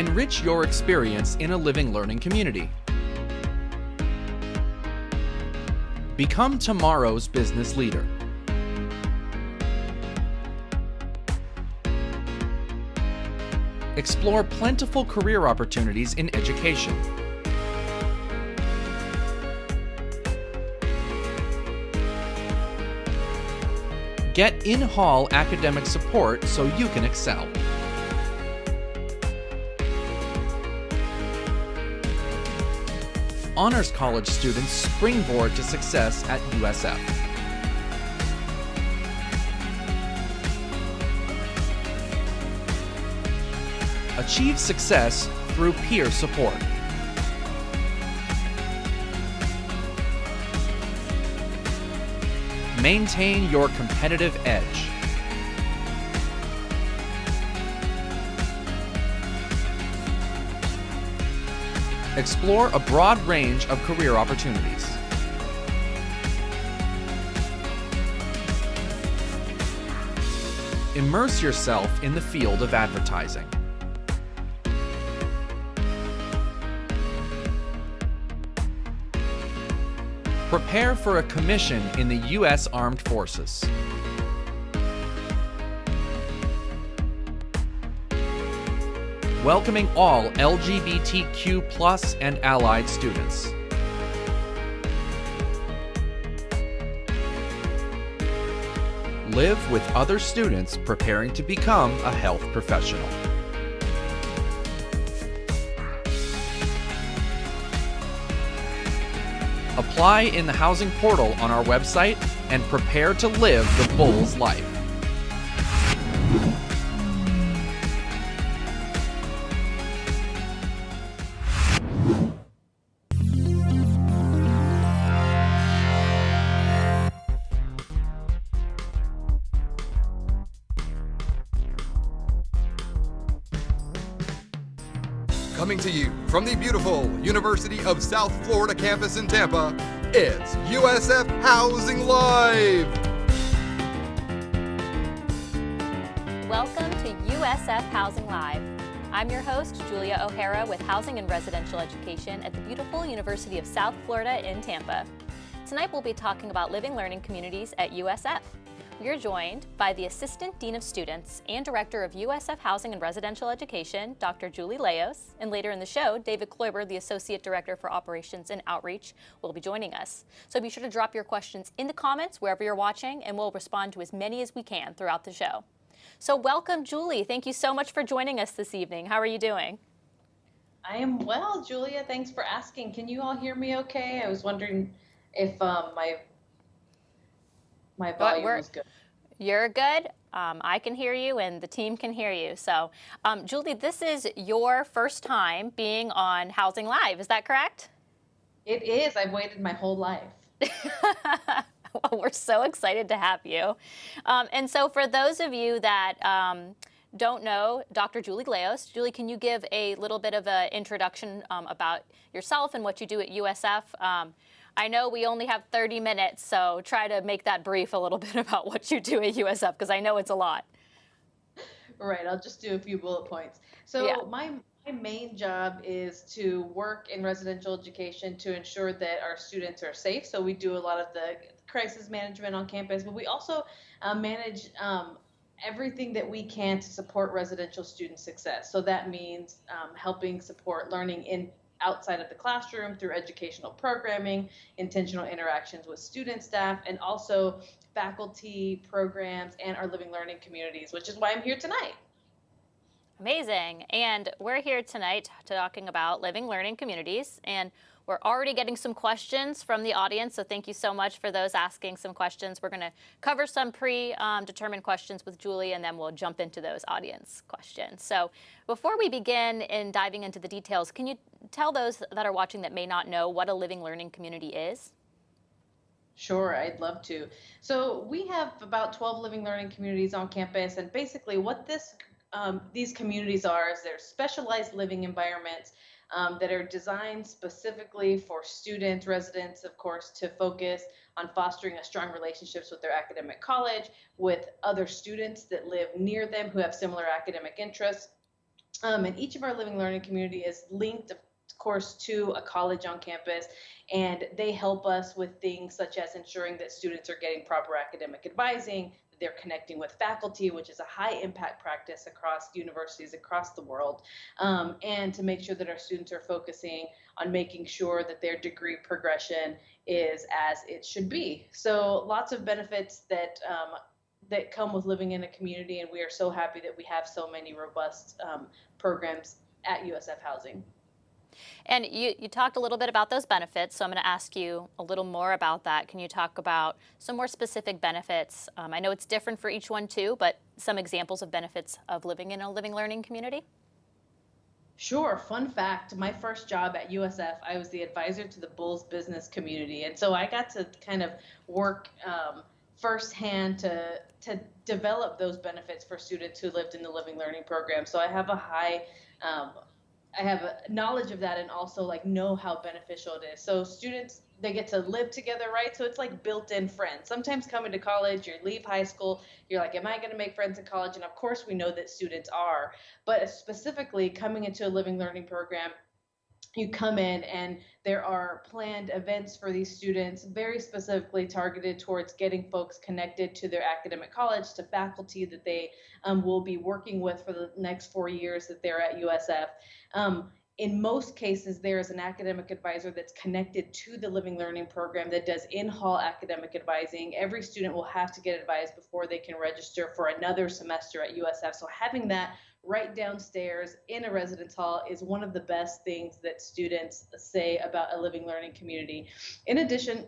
Enrich your experience in a living learning community. Become tomorrow's business leader. Explore plentiful career opportunities in education. Get in-hall academic support so you can excel. Honors College students springboard to success at USF. Achieve success through peer support. Maintain your competitive edge. Explore a broad range of career opportunities. Immerse yourself in the field of advertising. Prepare for a commission in the U.S. Armed Forces. Welcoming all LGBTQ+ and allied students. Live with other students preparing to become a health professional. Apply in the housing portal on our website and prepare to live the Bull's life. Coming to you from the beautiful University of South Florida campus in Tampa, it's USF Housing Live! Welcome to USF Housing Live. I'm your host, Julia O'Hara with Housing and Residential Education at the beautiful University of South Florida in Tampa. Tonight we'll be talking about living learning communities at USF. We're joined by the Assistant Dean of Students and Director of USF Housing and Residential Education, Dr. Julie Leos, and later in the show, David Kloiber, the Associate Director for Operations and Outreach, will be joining us. So be sure to drop your questions in the comments wherever you're watching, and we'll respond to as many as we can throughout the show. So welcome, Julie. Thank you so much for joining us this evening. How are you doing? I am well, Julia. Thanks for asking. Can you all hear me okay? I was wondering if my volume was good. You're good. I can hear you and the team can hear you. So, Julie, this is your first time being on Housing Live. Is that correct? It is. I've waited my whole life. Well, we're so excited to have you. And so for those of you that don't know Dr. Julie Leos, Julie, can you give a little bit of an introduction about yourself and what you do at USF? I know we only have 30 minutes, so try to make that brief a little bit about what you do at USF, because I know it's a lot. Right, I'll just do a few bullet points. So yeah. My main job is to work in residential education to ensure that our students are safe. So we do a lot of the crisis management on campus, but we also manage everything that we can to support residential student success. So that means helping support learning outside of the classroom through educational programming, intentional interactions with student, staff, and also faculty programs and our living learning communities, which is why I'm here tonight. Amazing. And we're here tonight talking about living learning communities, and we're already getting some questions from the audience, so thank you so much for those asking some questions. We're going to cover some predetermined questions with Julie, and then we'll jump into those audience questions. So before we begin in diving into the details, can you tell those that are watching that may not know what a living learning community is? Sure, I'd love to. So we have about 12 living learning communities on campus, and basically what these communities are is they're specialized living environments that are designed specifically for students, residents, of course, to focus on fostering a strong relationships with their academic college, with other students that live near them who have similar academic interests, And each of our living learning community is linked, of course, to a college on campus, and they help us with things such as ensuring that students are getting proper academic advising, that they're connecting with faculty, which is a high impact practice across universities across the world, and to make sure that our students are focusing on making sure that their degree progression is as it should be. So lots of benefits that come with living in a community, and we are so happy that we have so many robust programs at USF Housing. And you talked a little bit about those benefits, so I'm going to ask you a little more about that. Can you talk about some more specific benefits? I know it's different for each one too, but some examples of benefits of living in a living learning community? Sure. Fun fact, my first job at USF, I was the advisor to the Bulls business community. And so I got to kind of work firsthand to develop those benefits for students who lived in the living learning program. So I have a knowledge of that, and also like know how beneficial it is. So students, they get to live together, right? So it's like built-in friends. Sometimes coming to college, you leave high school, you're like, am I going to make friends in college? And of course we know that students are, but specifically coming into a living learning program, you come in and there are planned events for these students very specifically targeted towards getting folks connected to their academic college, to faculty that they will be working with for the next 4 years that they're at USF. In most cases, there is an academic advisor that's connected to the living learning program that does in-hall academic advising. Every student will have to get advised before they can register for another semester at USF. So having that right downstairs in a residence hall is one of the best things that students say about a living learning community. In addition,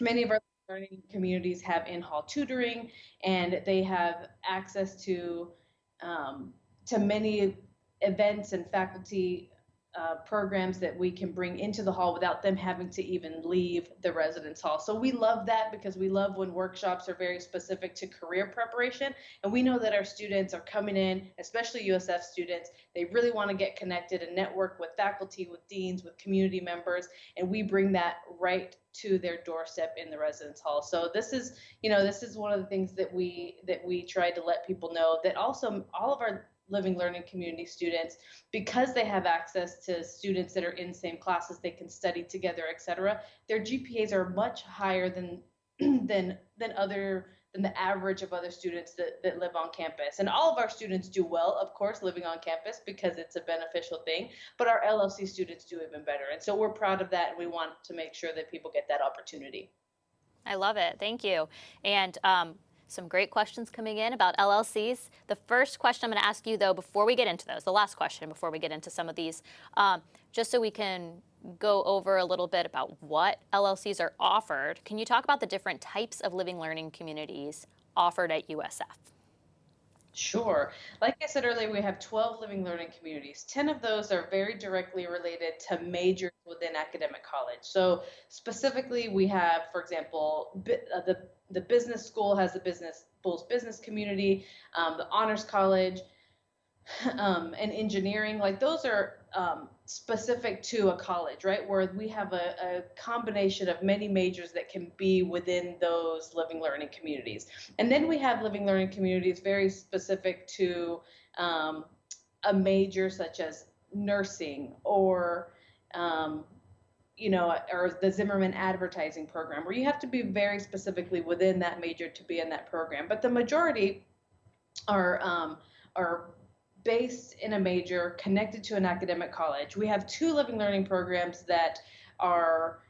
many of our learning communities have in-hall tutoring, and they have access to many events and faculty programs that we can bring into the hall without them having to even leave the residence hall. So we love that, because we love when workshops are very specific to career preparation. And we know that our students are coming in, especially USF students, they really want to get connected and network with faculty, with deans, with community members, and we bring that right to their doorstep in the residence hall. So this is one of the things that we try to let people know, that also all of our living learning community students, because they have access to students that are in the same classes, they can study together, etc. Their GPAs are much higher than the average of other students that live on campus. And all of our students do well, of course, living on campus, because it's a beneficial thing, but our LLC students do even better. And so we're proud of that, and we want to make sure that people get that opportunity. I love it. Thank you. And some great questions coming in about LLCs. The first question I'm going to ask you, though, before we get into those, the last question before we get into some of these, just so we can go over a little bit about what LLCs are offered, can you talk about the different types of living learning communities offered at USF? Sure. Like I said earlier, we have 12 living learning communities. 10 of those are very directly related to majors within academic college. So specifically, we have, for example, the business school has the Bulls business community, the honors college, and engineering. Like those are specific to a college, right? Where we have a combination of many majors that can be within those living learning communities. And then we have living learning communities very specific to a major such as nursing or or the Zimmerman advertising program, where you have to be very specifically within that major to be in that program. But the majority are based in a major connected to an academic college. We have 2 living learning programs that are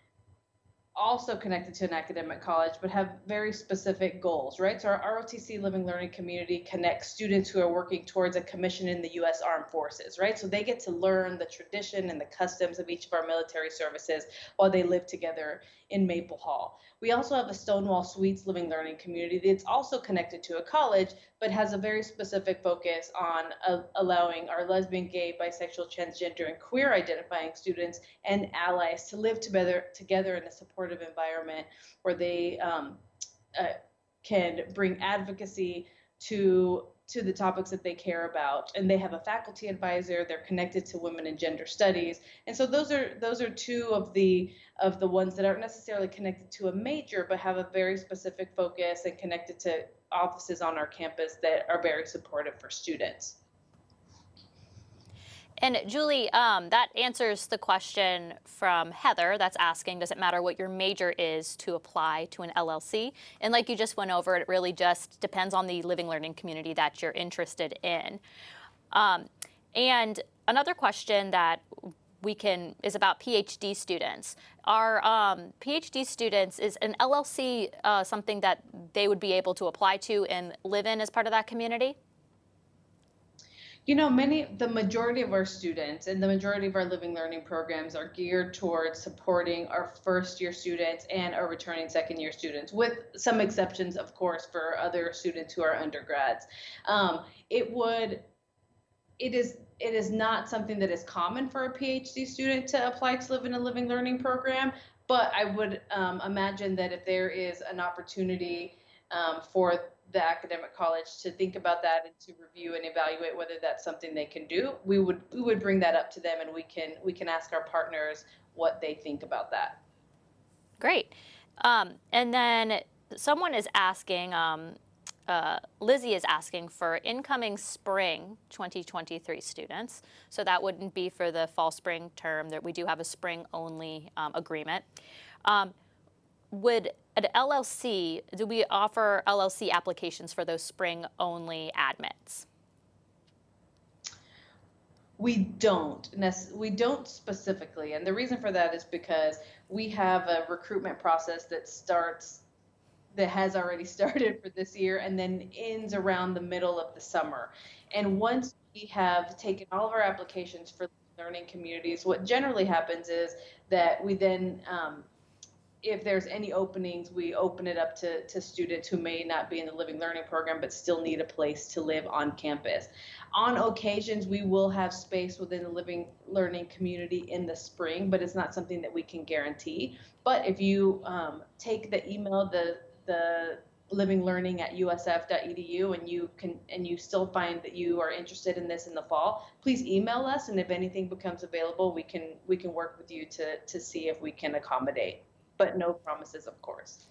also connected to an academic college, but have very specific goals, right? So our ROTC Living Learning Community connects students who are working towards a commission in the U.S. Armed Forces, right? So they get to learn the tradition and the customs of each of our military services while they live together in Maple Hall. We also have a Stonewall Suites Living Learning Community that's also connected to a college, but has a very specific focus on allowing our lesbian, gay, bisexual, transgender, and queer identifying students and allies to live together in a supportive environment where they can bring advocacy to the topics that they care about. And they have a faculty advisor. They're connected to women and gender studies. And so those are 2 of the ones that aren't necessarily connected to a major, but have a very specific focus and connected to offices on our campus that are very supportive for students. And Julie, that answers the question from Heather that's asking, does it matter what your major is to apply to an LLC? And like you just went over, it really just depends on the living learning community that you're interested in. And another question that is about PhD students. Are PhD students, is an LLC something that they would be able to apply to and live in as part of that community? You know, the majority of our students and the majority of our living learning programs are geared towards supporting our first year students and our returning second year students, with some exceptions, of course, for other students who are undergrads. It is not something that is common for a PhD student to apply to live in a living learning program, but I would imagine that if there is an opportunity for the academic college to think about that and to review and evaluate whether that's something they can do, we would bring that up to them, and we can ask our partners what they think about that. Great. And then someone is asking, Lizzie is asking for incoming spring 2023 students. So that wouldn't be for the fall spring term. That we do have a spring only agreement. Would an LLC, do we offer LLC applications for those spring only admits? We don't specifically, and the reason for that is because we have a recruitment process that has already started for this year and then ends around the middle of the summer. And once we have taken all of our applications for learning communities, what generally happens is that we then, if there's any openings, we open it up to students who may not be in the living learning program but still need a place to live on campus. On occasions, we will have space within the living learning community in the spring, but it's not something that we can guarantee. But if you take the email, the livinglearning@usf.edu, and you still find that you are interested in this in the fall, please email us, and if anything becomes available, we can work with you to see if we can accommodate. But no promises, of course.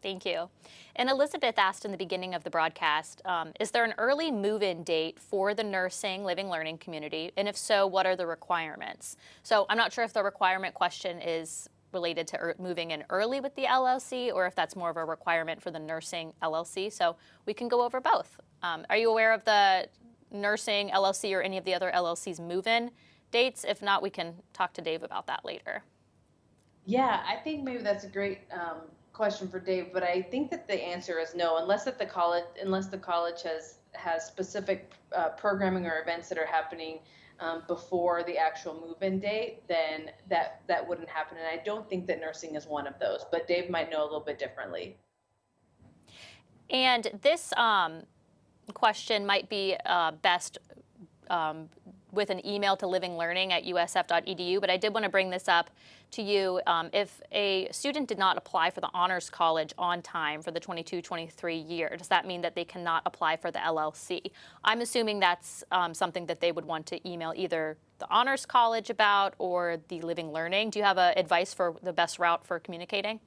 Thank you. And Elizabeth asked in the beginning of the broadcast, is there an early move-in date for the nursing living learning community? And if so, what are the requirements? So I'm not sure if the requirement question is related to moving in early with the LLC, or if that's more of a requirement for the nursing LLC. So we can go over both. Are you aware of the nursing LLC or any of the other LLC's move-in dates? If not, we can talk to Dave about that later. Yeah, I think maybe that's a great question for Dave, but I think that the answer is no, unless the college has specific programming or events that are happening before the actual move-in date, then that wouldn't happen. And I don't think that nursing is one of those, but Dave might know a little bit differently. And this question might be best with an email to livinglearning@usf.edu, but I did want to bring this up to you. If a student did not apply for the Honors College on time for the 22-23 year, does that mean that they cannot apply for the LLC? I'm assuming that's something that they would want to email either the Honors College about or the Living Learning. Do you have advice for the best route for communicating?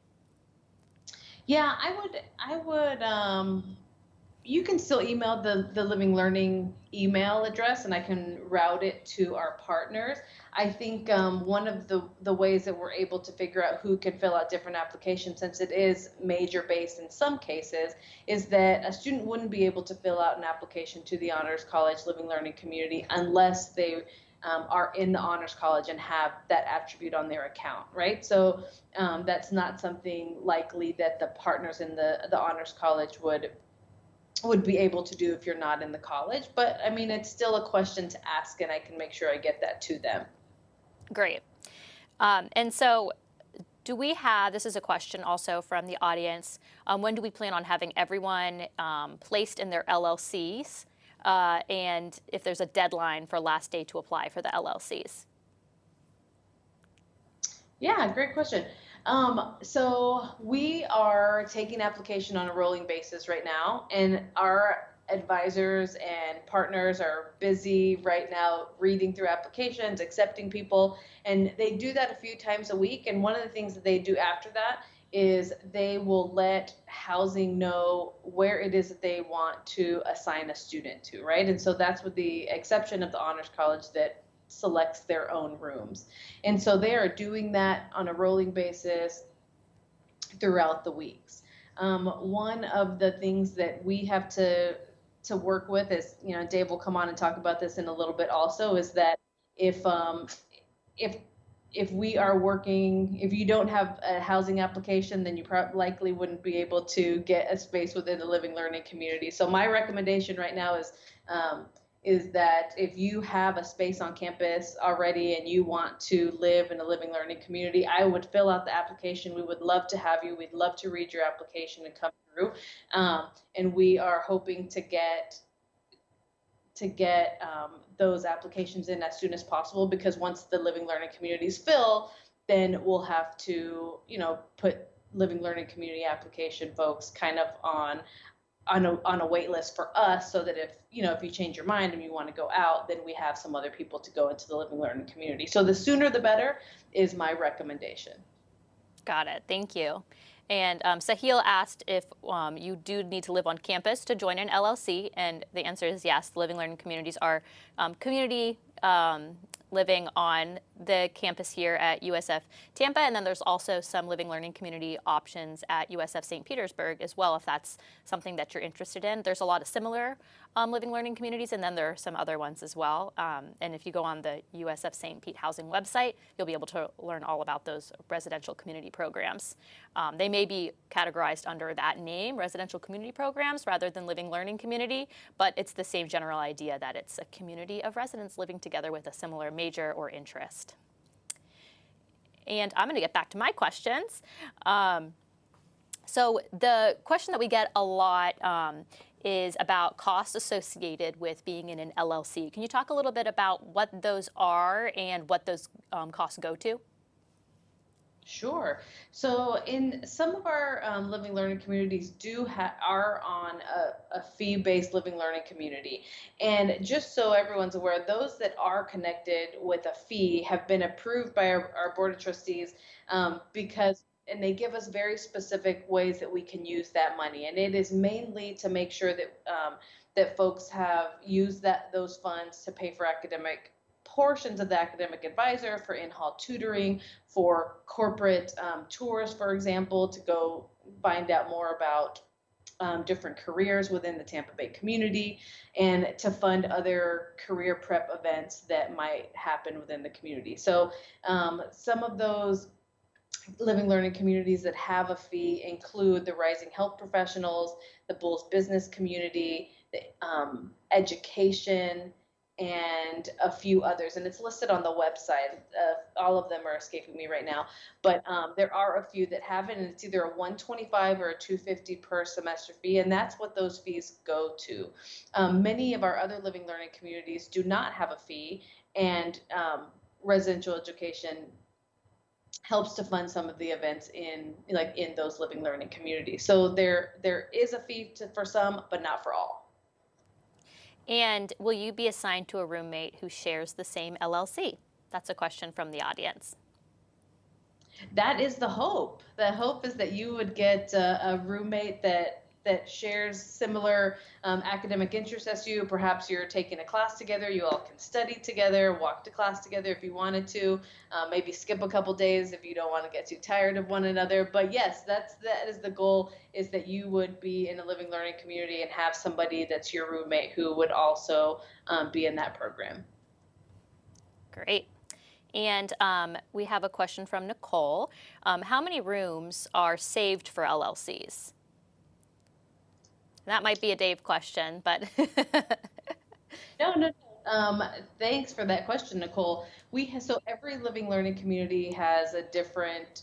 Yeah, I would. You can still email the Living Learning email address, and I can route it to our partners. I think one of the ways that we're able to figure out who can fill out different applications, since it is major based in some cases, is that a student wouldn't be able to fill out an application to the Honors College Living Learning community unless they are in the Honors College and have that attribute on their account, right? So that's not something likely that the partners in the Honors College would be able to do if you're not in the college. But I mean, it's still a question to ask, and I can make sure I get that to them. Great. And so this is a question also from the audience, when do we plan on having everyone placed in their LLCs? And if there's a deadline for last day to apply for the LLCs? Yeah, great question. So we are taking application on a rolling basis right now, and our advisors and partners are busy right now reading through applications, accepting people, and they do that a few times a week. And one of the things that they do after that is they will let housing know where it is that they want to assign a student to, right? And so that's with the exception of the Honors College that selects their own rooms. And so they are doing that on a rolling basis throughout the weeks. One of the things that we have to work with is, Dave will come on and talk about this in a little bit also, is that if we are working, if you don't have a housing application, then you likely wouldn't be able to get a space within the living learning community. So my recommendation right now is that if you have a space on campus already and you want to live in a living learning community, I would fill out the application. We would love to have you. We'd love to read your application and come through. And we are hoping to get those applications in as soon as possible, because once the living learning communities fill, then we'll have to, put living learning community application folks kind of on a wait list for us, so that if you change your mind and you want to go out, then we have some other people to go into the living learning community. So the sooner the better is my recommendation. Got it. Thank you. And Sahil asked if you do need to live on campus to join an LLC, and the answer is yes. The living learning communities are community living on the campus here at USF Tampa, and then there's also some living learning community options at USF St. Petersburg as well, if that's something that you're interested in. There's a lot of similar living learning communities, and then there are some other ones as well. And if you go on the USF St. Pete Housing website, you'll be able to learn all about those residential community programs. They may be categorized under that name, residential community programs, rather than living learning community, but it's the same general idea that it's a community of residents living together with a similar major or interest. And I'm going to get back to my questions. So the question that we get a lot is about costs associated with being in an LLC. Can you talk a little bit about what those are and what those costs go to? Sure. So in some of our living learning communities are on a fee-based living learning community. And just so everyone's aware, those that are connected with a fee have been approved by our Board of Trustees and they give us very specific ways that we can use that money. And it is mainly to make sure that that folks have used those funds to pay for academic portions of the academic advisor, for in-hall tutoring, for corporate tours, for example, to go find out more about different careers within the Tampa Bay community, and to fund other career prep events that might happen within the community. So some of those living learning communities that have a fee include the Rising Health Professionals, the Bulls Business Community, the Education, and a few others, and it's listed on the website. All of them are escaping me right now, but there are a few that have it, and it's either a $125 or a $250 per semester fee, and that's what those fees go to. Many of our other living learning communities do not have a fee, and residential education helps to fund some of the events in those living learning communities. So there is a fee for some, but not for all. And will you be assigned to a roommate who shares the same LLC? That's a question from the audience. That is the hope. The hope is that you would get a roommate that shares similar academic interests as you. Perhaps you're taking a class together. You all can study together, walk to class together if you wanted to, maybe skip a couple days if you don't want to get too tired of one another. But yes, that is the goal, is that you would be in a living learning community and have somebody that's your roommate who would also be in that program. Great. And we have a question from Nicole. How many rooms are saved for LLCs? That might be a Dave question, but. No. Thanks for that question, Nicole. So every living learning community has a different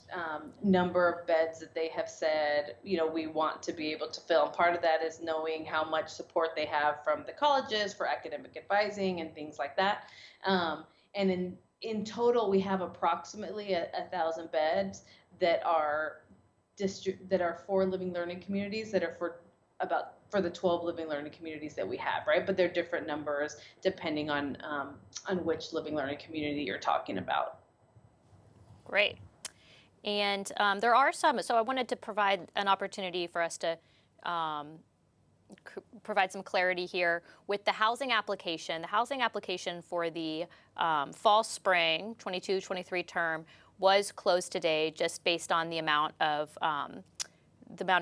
number of beds that they have said, we want to be able to fill. And part of that is knowing how much support they have from the colleges for academic advising and things like that. And in total, we have approximately 1,000 beds that are for living learning communities, that are for the 12 living learning communities that we have, right? But they're different numbers depending on which living learning community you're talking about. Great. And there are some, so I wanted to provide an opportunity for us to provide some clarity here with the housing application. The housing application for the fall/spring 22-23 term was closed today, just based on the amount of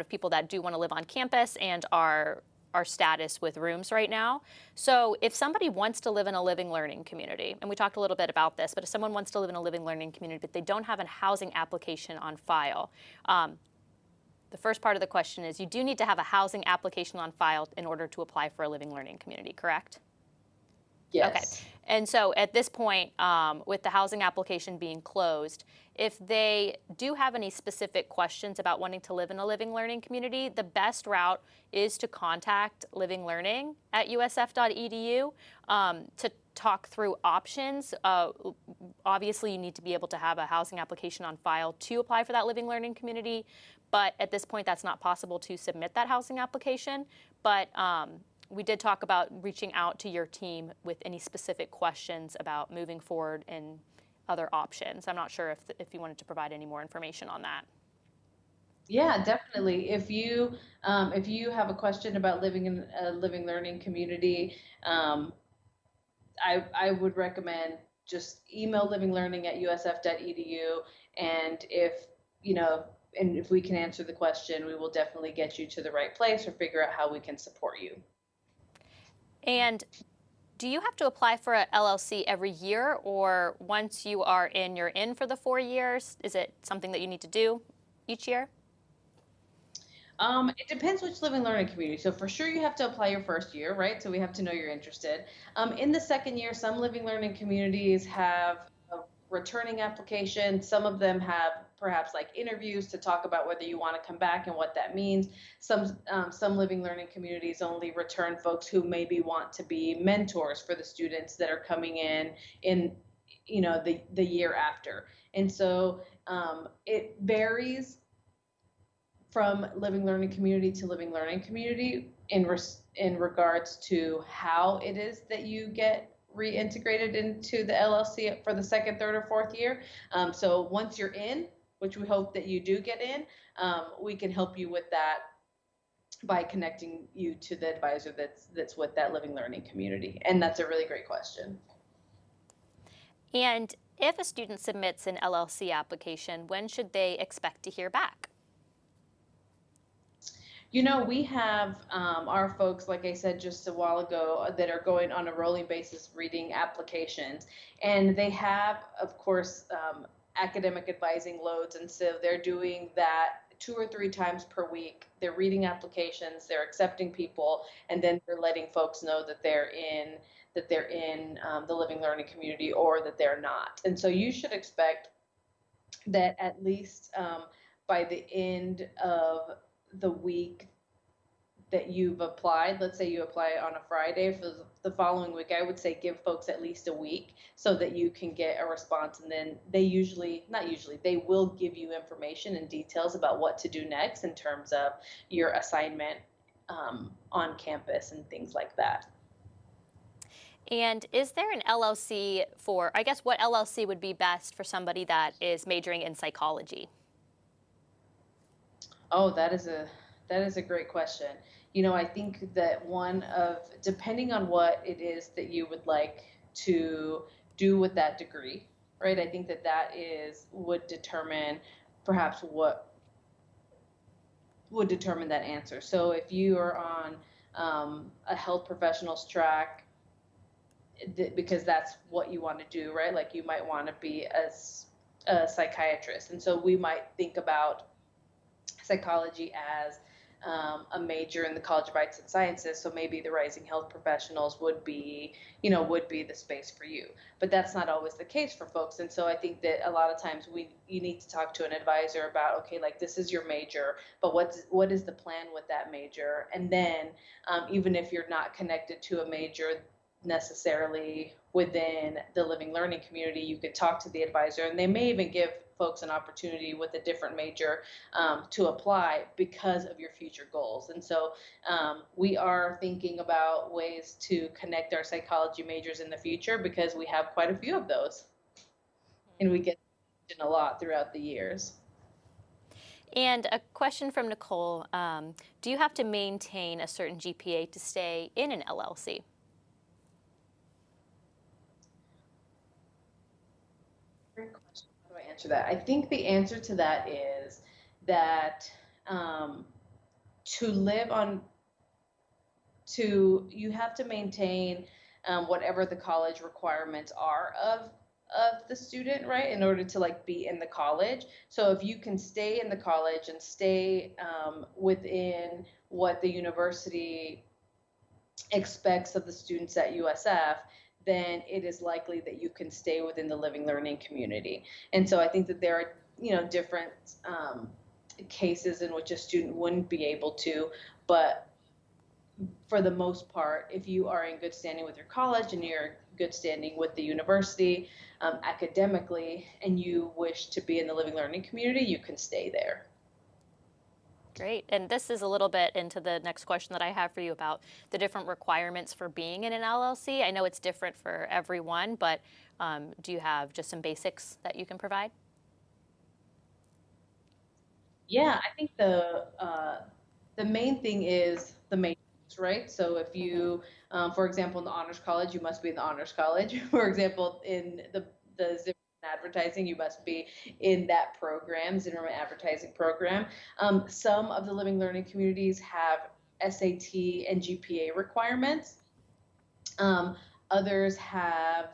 people that do want to live on campus and our status with rooms right now. So if somebody wants to live in a living learning community, and we talked a little bit about this, but if someone wants to live in a living learning community but they don't have a housing application on file, the first part of the question is you do need to have a housing application on file in order to apply for a living learning community, correct? Yes. Okay. And so at this point, with the housing application being closed, if they do have any specific questions about wanting to live in a living learning community, the best route is to contact Living Learning at usf.edu to talk through options. Obviously, you need to be able to have a housing application on file to apply for that living learning community, but at this point, that's not possible to submit that housing application. But we did talk about reaching out to your team with any specific questions about moving forward and other options. I'm not sure if you wanted to provide any more information on that. Yeah, definitely. If you have a question about living in a living learning community, I would recommend just email livinglearning@usf.edu, and if we can answer the question, we will definitely get you to the right place or figure out how we can support you. And do you have to apply for an LLC every year, or once you are in, you're in for the 4 years? Is it something that you need to do each year? It depends which living learning community. So for sure you have to apply your first year, right? So we have to know you're interested. In the second year, some living learning communities have a returning application. Some of them have perhaps like interviews to talk about whether you want to come back and what that means. Some living learning communities only return folks who maybe want to be mentors for the students that are coming in the year after. And so it varies from living learning community to living learning community in regards to how it is that you get reintegrated into the LLC for the second, third, or fourth year. So once you're in, which we hope that you do get in, we can help you with that by connecting you to the advisor that's with that living learning community. And that's a really great question. And if a student submits an LLC application, when should they expect to hear back? We have our folks, like I said just a while ago, that are going on a rolling basis reading applications. And they have, of course, academic advising loads. And so they're doing that 2 or 3 times per week. They're reading applications, they're accepting people, and then they're letting folks know that they're in the living learning community or that they're not. And so you should expect that at least by the end of the week that you've applied, let's say you apply on a Friday, for the following week, I would say give folks at least a week so that you can get a response. And then they will give you information and details about what to do next in terms of your assignment on campus and things like that. And is there an LLC what LLC would be best for somebody that is majoring in psychology? Oh, that is a great question. I think that depending on what it is that you would like to do with that degree, right? I think that would determine perhaps what would determine that answer. So if you are on a health professionals track, because that's what you want to do, right? Like you might want to be a psychiatrist. And so we might think about psychology as a major in the College of Arts and Sciences, so maybe the Rising Health Professionals would be the space for you. But that's not always the case for folks, and so I think that a lot of times you need to talk to an advisor about, okay, like this is your major, but what is the plan with that major? And then even if you're not connected to a major necessarily within the living learning community, you could talk to the advisor, and they may even give folks an opportunity with a different major to apply because of your future goals. And so we are thinking about ways to connect our psychology majors in the future because we have quite a few of those, and we get a lot throughout the years. And a question from Nicole, do you have to maintain a certain GPA to stay in an LLC? Great question. How do I answer that? I think the answer to that is that to live on, you have to maintain whatever the college requirements are of the student, right, in order to like be in the college. So if you can stay in the college and stay within what the university expects of the students at USF, then it is likely that you can stay within the living learning community. And so I think that there are, different cases in which a student wouldn't be able to, but for the most part, if you are in good standing with your college and you're in good standing with the university academically, and you wish to be in the living learning community, you can stay there. Great. And this is a little bit into the next question that I have for you about the different requirements for being in an LLC. I know it's different for everyone, but do you have just some basics that you can provide? Yeah, I think the main thing is the majors, right? So if you, for example, in the honors college, you must be in the honors college. For example, in the Zimmerman advertising, you must be in that program, Zimmerman advertising program. Some of the living learning communities have SAT and GPA requirements. Others have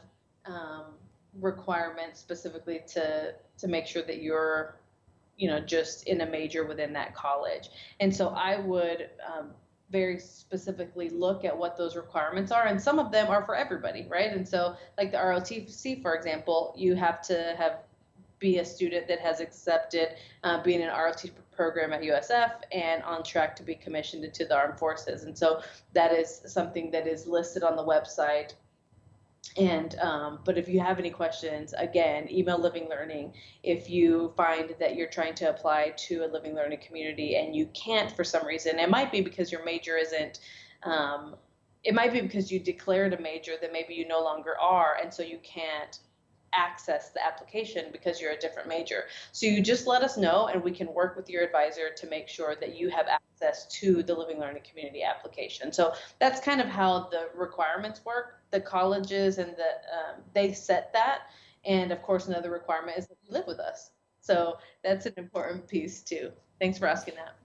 requirements specifically to make sure that you're just in a major within that college. And so I would very specifically look at what those requirements are. And some of them are for everybody, right? And so like the ROTC, for example, you have to be a student that has accepted being in an ROTC program at USF and on track to be commissioned into the armed forces. And so that is something that is listed on the website. And but if you have any questions, again, email Living Learning. If you find that you're trying to apply to a Living Learning community and you can't for some reason, it might be because your major isn't, it might be because you declared a major that maybe you no longer are, and so you can't access the application because you're a different major. So you just let us know and we can work with your advisor to make sure that you have access to the Living Learning Community application. So that's kind of how the requirements work. The colleges and they set that. And of course, another requirement is that you live with us. So that's an important piece too. Thanks for asking that.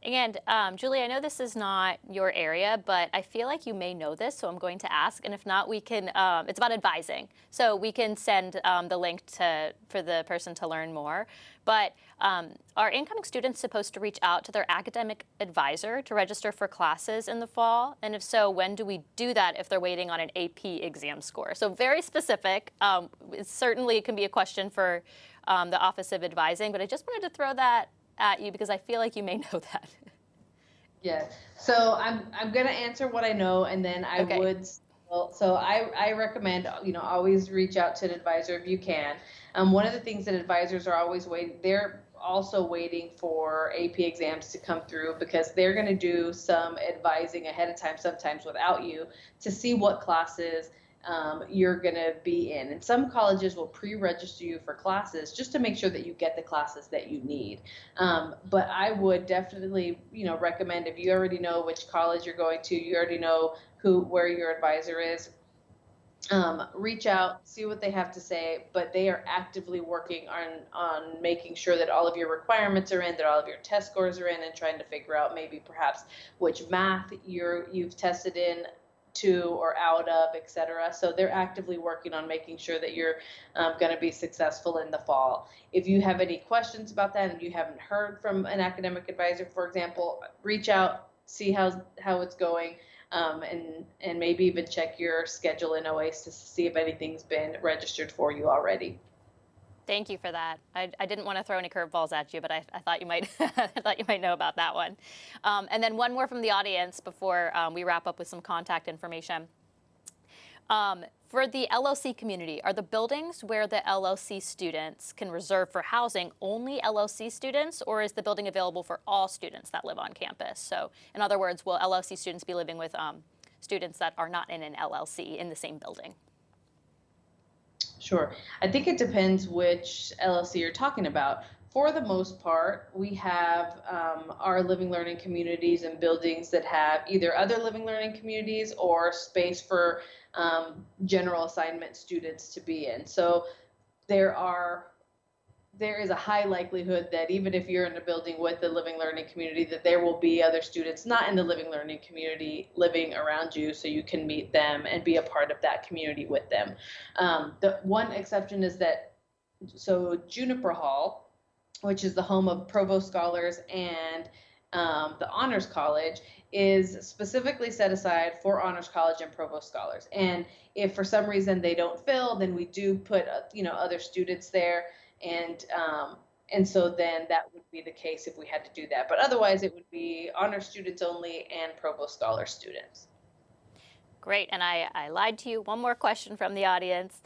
And Julie, I know this is not your area, but I feel like you may know this, so I'm going to ask. And if not, we can, it's about advising. So we can send the link for the person to learn more. But are incoming students supposed to reach out to their academic advisor to register for classes in the fall? And if so, when do we do that if they're waiting on an AP exam score? So very specific. It certainly can be a question for the Office of Advising, but I just wanted to throw that at you because I feel like you may know that. Yeah. So I'm going to answer what I know, and then I would. So I recommend always reach out to an advisor if you can. One of the things that advisors are always waiting, they're also waiting for AP exams to come through because they're going to do some advising ahead of time, sometimes without you, to see what classes you're going to be in. And some colleges will pre-register you for classes just to make sure that you get the classes that you need. But I would definitely, recommend if you already know which college you're going to, you already know where your advisor is, reach out, see what they have to say, but they are actively working on making sure that all of your requirements are in, that all of your test scores are in, and trying to figure out maybe perhaps which math you've tested in to or out of, etc. So they're actively working on making sure that you're going to be successful in the fall. If you have any questions about that and you haven't heard from an academic advisor, for example, reach out, see how it's going, and maybe even check your schedule in OASE to see if anything's been registered for you already. Thank you for that. I didn't want to throw any curveballs at you, but I thought you might I thought you might know about that one. And then one more from the audience before we wrap up with some contact information. For the LLC community, are the buildings where the LLC students can reserve for housing only LLC students, or is the building available for all students that live on campus? So in other words, will LLC students be living with students that are not in an LLC in the same building? Sure. I think it depends which LLC you're talking about. For the most part, we have our living learning communities and buildings that have either other living learning communities or space for general assignment students to be in. So there is a high likelihood that even if you're in a building with the living learning community, that there will be other students not in the living learning community living around you, so you can meet them and be a part of that community with them. The one exception is that, so Juniper Hall, which is the home of Provost Scholars and the Honors College, is specifically set aside for Honors College and Provost Scholars. And if for some reason they don't fill, then we do put other students there, and so then that would be the case if we had to do that. But otherwise, it would be Honors students only and Provost Scholar students. Great, and I lied to you. One more question from the audience.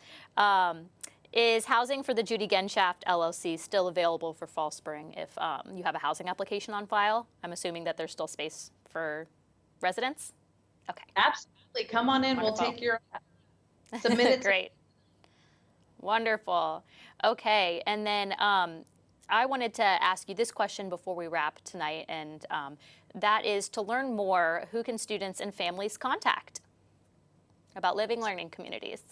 Is housing for the Judy Genshaft LLC still available for fall spring if you have a housing application on file? I'm assuming that there's still space for residents? Okay. Absolutely. Come on in. Wonderful. We'll take your submit it. Great. Wonderful. Okay, and then I wanted to ask you this question before we wrap tonight, and that is to learn more, who can students and families contact about living learning communities?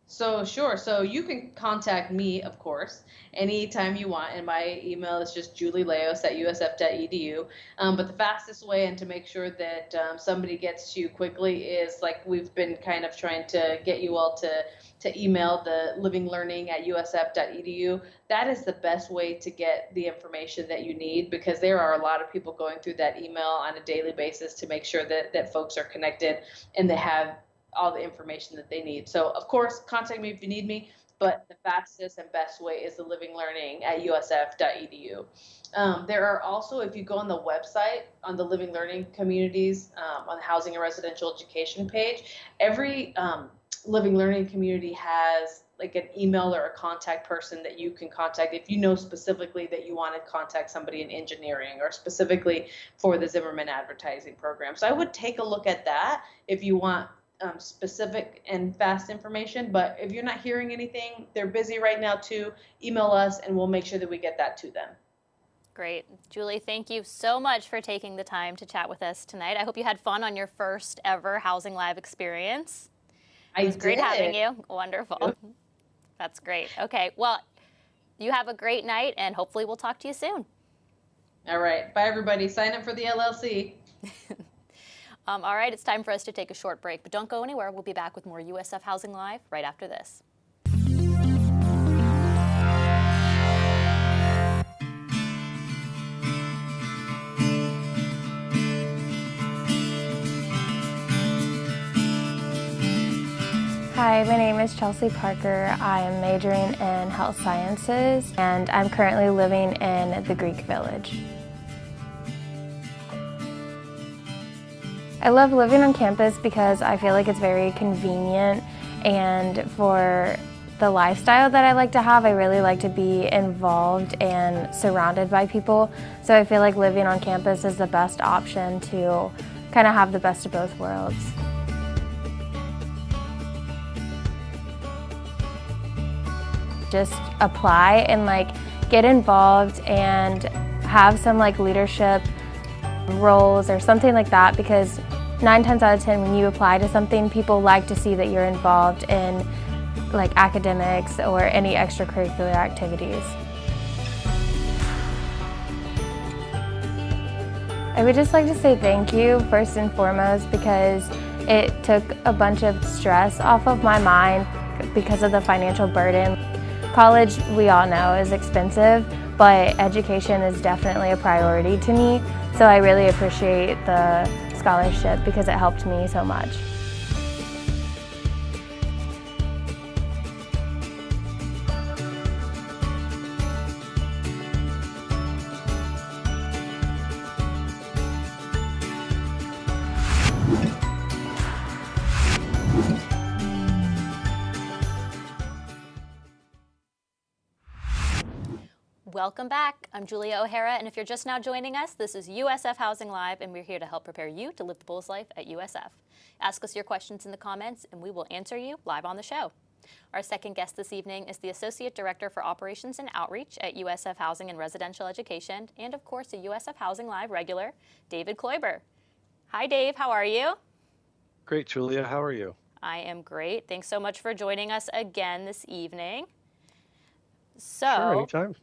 So sure. So you can contact me, of course, anytime you want. And my email is just julieleos@usf.edu. But the fastest way and to make sure that somebody gets to you quickly is, like we've been kind of trying to get you all to email the livinglearning@usf.edu. That is the best way to get the information that you need, because there are a lot of people going through that email on a daily basis to make sure that folks are connected and they have all the information that they need. So of course, contact me if you need me, but the fastest and best way is the livinglearning@usf.edu. There are also, if you go on the website, on the Living Learning Communities, on the Housing and Residential Education page, every Living Learning community has like an email or a contact person that you can contact if you know specifically that you want to contact somebody in engineering or specifically for the Zimmerman advertising program. So I would take a look at that if you want specific and fast information. But if you're not hearing anything, they're busy right now too, email us and we'll make sure that we get that to them. Great. Julie, thank you so much for taking the time to chat with us tonight. I hope you had fun on your first ever Housing Live experience. It was great having you. Wonderful. Yep. That's great. Okay, well, you have a great night and hopefully we'll talk to you soon. All right. Bye, everybody. Sign up for the LLC. All right, it's time for us to take a short break, but don't go anywhere. We'll be back with more USF Housing Live right after this. Hi, my name is Chelsea Parker. I am majoring in health sciences, and I'm currently living in the Greek Village. I love living on campus because I feel like it's very convenient, and for the lifestyle that I like to have, I really like to be involved and surrounded by people. So I feel like living on campus is the best option to kind of have the best of both worlds. Just apply and get involved and have some leadership roles or something like that, because 9 times out of 10 when you apply to something, people like to see that you're involved in academics or any extracurricular activities. I would just like to say thank you first and foremost, because it took a bunch of stress off of my mind because of the financial burden. College, we all know, is expensive, but education is definitely a priority to me. So I really appreciate the scholarship because it helped me so much. Welcome back. I'm Julia O'Hara, and if you're just now joining us, this is USF Housing Live, and we're here to help prepare you to live the Bulls life at USF. Ask us your questions in the comments, and we will answer you live on the show. Our second guest this evening is the Associate Director for Operations and Outreach at USF Housing and Residential Education, and of course a USF Housing Live regular, David Kloiber. Hi Dave, how are you? Great, Julia, how are you? I am great. Thanks so much for joining us again this evening. Sure, anytime.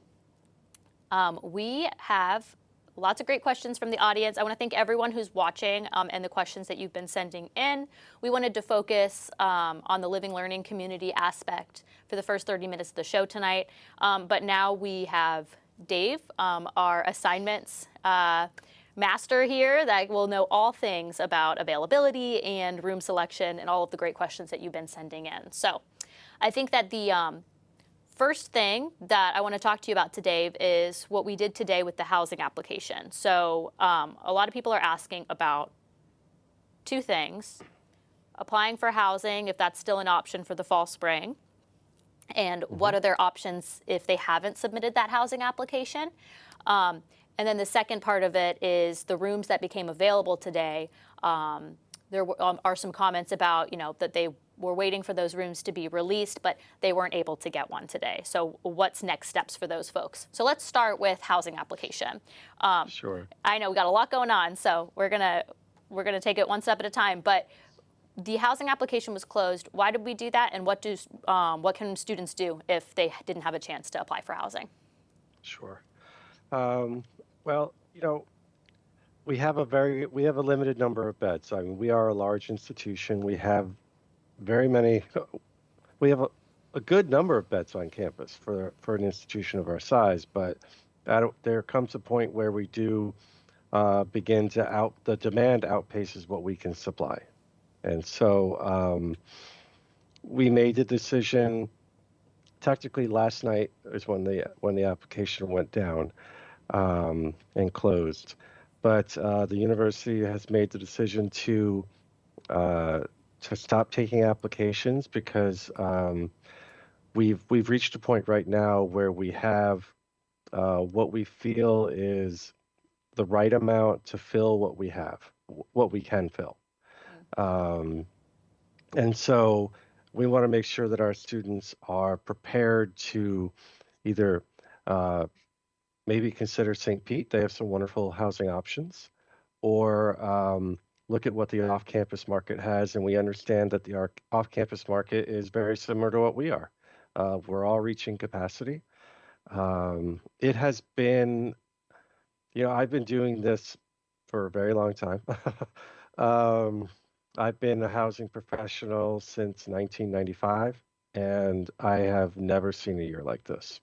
We have lots of great questions from the audience. I want to thank everyone who's watching and the questions that you've been sending in. We wanted to focus on the living learning community aspect for the first 30 minutes of the show tonight. But now we have Dave, our assignments master here, that will know all things about availability and room selection and all of the great questions that you've been sending in. So I think that the first thing that I want to talk to you about today is what we did today with the housing application. So a lot of people are asking about two things: applying for housing, if that's still an option for the fall spring, and what are their options if they haven't submitted that housing application. And then the second part of it is the rooms that became available today. There are some comments about, that they were waiting for those rooms to be released, but they weren't able to get one today. So what's next steps for those folks? So let's start with housing application. Sure. I know we got a lot going on, so we're gonna take it one step at a time. But the housing application was closed. Why did we do that? And what can students do if they didn't have a chance to apply for housing? Sure. Well, we have a limited number of beds. I mean, we are a large institution. We have we have a good number of beds on campus for an institution of our size, but there comes a point where we do begin the demand outpaces what we can supply. And so we made the decision, technically last night is when the application went down and closed. But the university has made the decision to stop taking applications because we've reached a point right now where we have what we feel is the right amount to fill what we can fill. And so we want to make sure that our students are prepared to either maybe consider St. Pete. They have some wonderful housing options, or look at what the off-campus market has. And we understand that the off-campus market is very similar to what we are. We're all reaching capacity. It has been, I've been doing this for a very long time. I've been a housing professional since 1995, and I have never seen a year like this.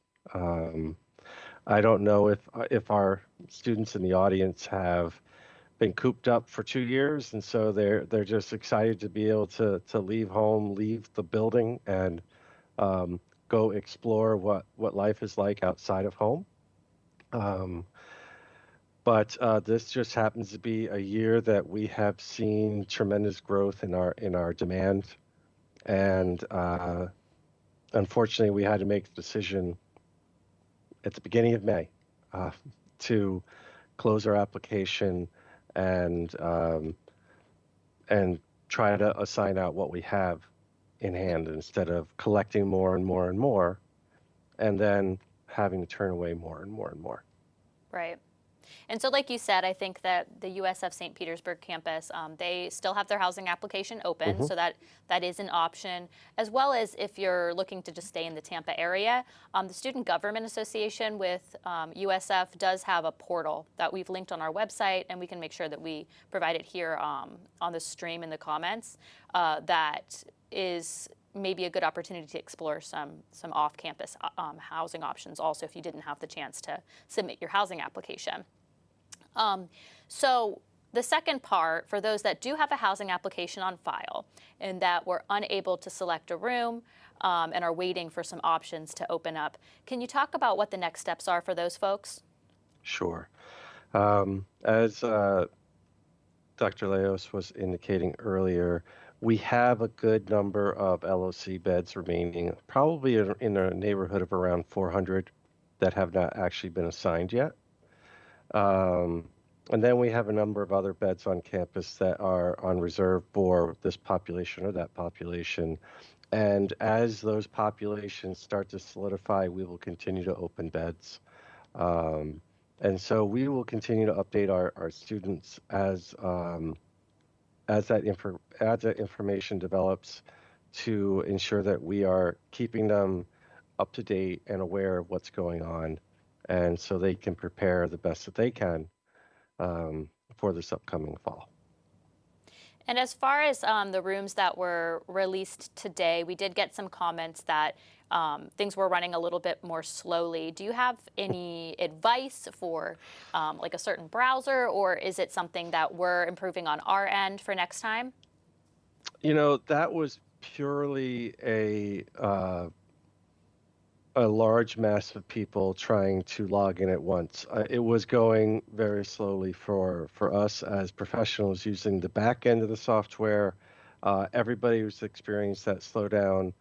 I don't know if our students in the audience have been cooped up for 2 years, and so they're just excited to be able to leave home, leave the building, and go explore what life is like outside of home. But this just happens to be a year that we have seen tremendous growth in our demand, and unfortunately, we had to make the decision at the beginning of May to close our application and try to assign out what we have in hand instead of collecting more and more and more, and then having to turn away more and more and more. Right. And so like you said, I think that the USF St. Petersburg campus, they still have their housing application open, so that is an option, as well as if you're looking to just stay in the Tampa area. The Student Government Association with USF does have a portal that we've linked on our website, and we can make sure that we provide it here on the stream in the comments. That is maybe a good opportunity to explore some off-campus housing options also if you didn't have the chance to submit your housing application. So the second part, for those that do have a housing application on file and that were unable to select a room and are waiting for some options to open up, can you talk about what the next steps are for those folks? Sure. As Dr. Leos was indicating earlier, we have a good number of LOC beds remaining, probably in a neighborhood of around 400 that have not actually been assigned yet. And then we have a number of other beds on campus that are on reserve for this population or that population. And as those populations start to solidify, we will continue to open beds. And so we will continue to update our students as that information develops to ensure that we are keeping them up to date and aware of what's going on, and so they can prepare the best that they can for this upcoming fall. And as far as the rooms that were released today, we did get some comments that things were running a little bit more slowly. Do you have any advice for like a certain browser, or is it something that we're improving on our end for next time? That was purely a large mass of people trying to log in at once. It was going very slowly for us as professionals using the back end of the software. Everybody who's experienced that slowdown.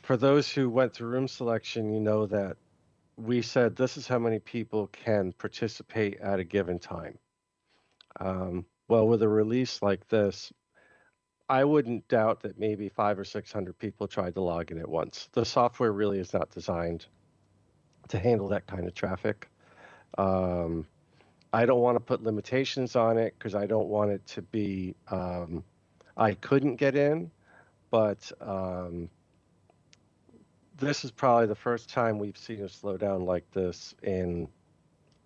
For those who went through room selection, you know that we said this is how many people can participate at a given time. Well, with a release like this, I wouldn't doubt that maybe 500 or 600 people tried to log in at once. The software really is not designed to handle that kind of traffic. I don't want to put limitations on it because I don't want it to be, I couldn't get in, but this is probably the first time we've seen a slowdown like this in,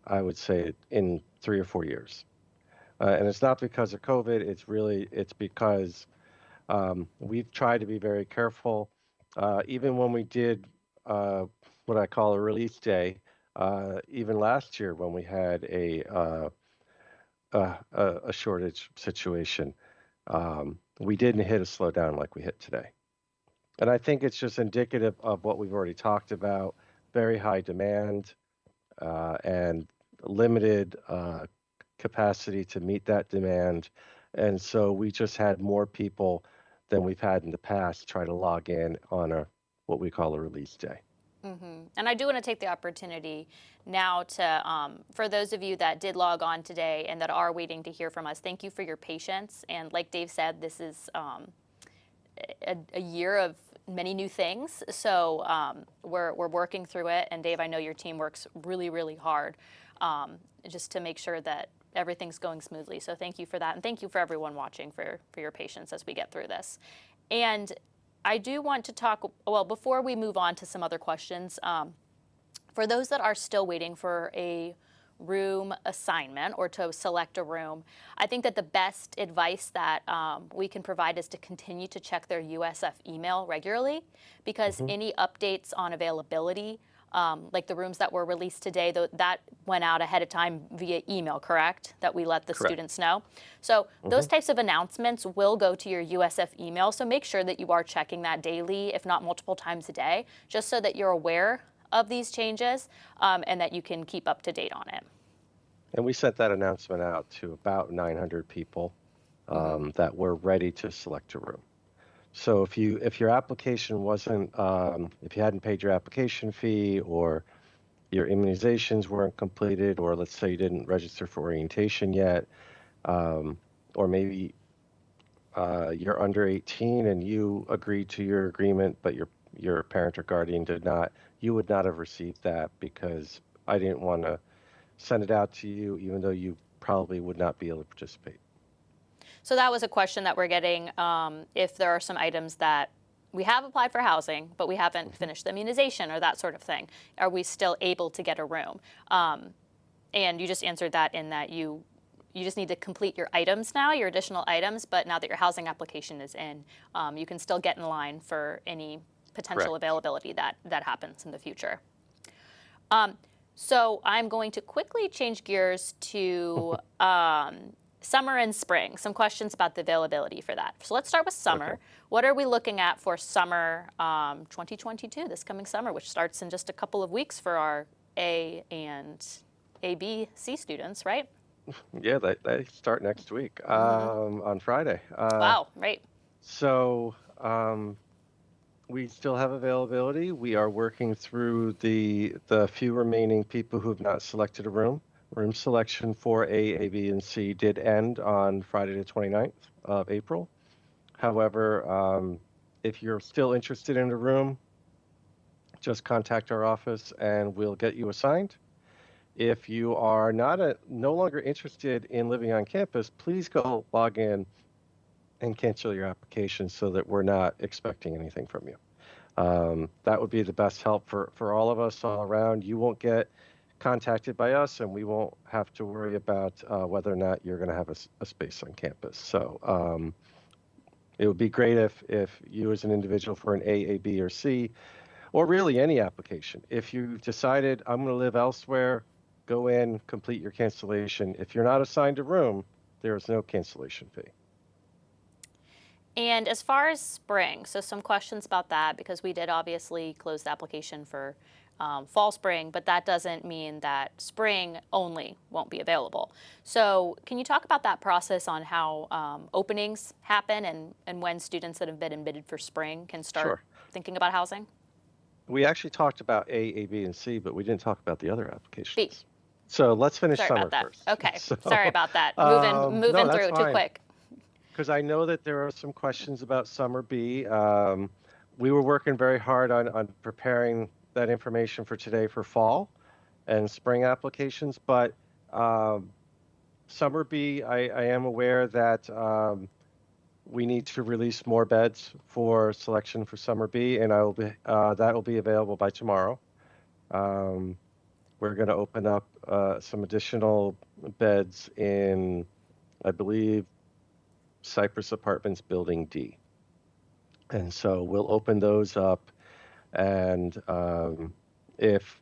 I would say, in 3 or 4 years. And it's not because of COVID, it's because we've tried to be very careful. Even when we did what I call a release day, even last year when we had a shortage situation, we didn't hit a slowdown like we hit today. And I think it's just indicative of what we've already talked about, very high demand and limited capacity to meet that demand. And so we just had more people than we've had in the past try to log in on what we call a release day. And I do want to take the opportunity now to, for those of you that did log on today and that are waiting to hear from us, thank you for your patience. And like Dave said, this is a year of many new things. So we're working through it. And Dave, I know your team works really, really hard just to make sure that everything's going smoothly. So thank you for that. And thank you for everyone watching for your patience as we get through this. And I do want to talk, well, before we move on to some other questions, for those that are still waiting for a room assignment or to select a room, I think that the best advice that we can provide is to continue to check their USF email regularly, because any updates on availability, like the rooms that were released today, that went out ahead of time via email, correct? That we let the students know. So those types of announcements will go to your USF email. So make sure that you are checking that daily, if not multiple times a day, just so that you're aware of these changes and that you can keep up to date on it. And we sent that announcement out to about 900 people that were ready to select a room. So if your application wasn't, if you hadn't paid your application fee, or your immunizations weren't completed, or let's say you didn't register for orientation yet, or maybe you're under 18 and you agreed to your agreement, but your parent or guardian did not, you would not have received that because I didn't want to send it out to you, even though you probably would not be able to participate. So that was a question that we're getting, if there are some items that we have applied for housing, but we haven't finished the immunization or that sort of thing. Are we still able to get a room? And you just answered that in that you just need to complete your items now, your additional items, but now that your housing application is in, you can still get in line for any potential availability that happens in the future. So I'm going to quickly change gears to summer and spring, some questions about the availability for that. So let's start with summer. Okay. What are we looking at for summer 2022, this coming summer, which starts in just a couple of weeks for our A and ABC students, right? Yeah, they start next week on Friday. Wow, right. So we still have availability. We are working through the few remaining people who have not selected a room. Room selection for A, B, and C did end on Friday the 29th of April. However, if you're still interested in a room, just contact our office and we'll get you assigned. If you are no longer interested in living on campus, please go log in and cancel your application so that we're not expecting anything from you. That would be the best help for all of us all around. You won't get contacted by us, and we won't have to worry about whether or not you're going to have a space on campus. So it would be great if you as an individual for an A, B, or C, or really any application, if you decided I'm going to live elsewhere, go in, complete your cancellation. If you're not assigned a room, there is no cancellation fee. And as far as spring, so some questions about that, because we did obviously close the application for fall spring, but that doesn't mean that spring only won't be available. So can you talk about that process on how openings happen and when students that have been admitted for spring can start thinking about housing? We actually talked about A, B, and C, but we didn't talk about the other applications. B. So let's finish Sorry summer about that. first. Okay, So, sorry about that. Moving no, through that's too fine. quick. Because I know that there are some questions about summer B. We were working very hard on preparing that information for today for fall and spring applications, but summer B, I am aware that we need to release more beds for selection for summer B, and that will be available by tomorrow. We're going to open up some additional beds in, I believe, Cypress Apartments Building D. And so we'll open those up, and if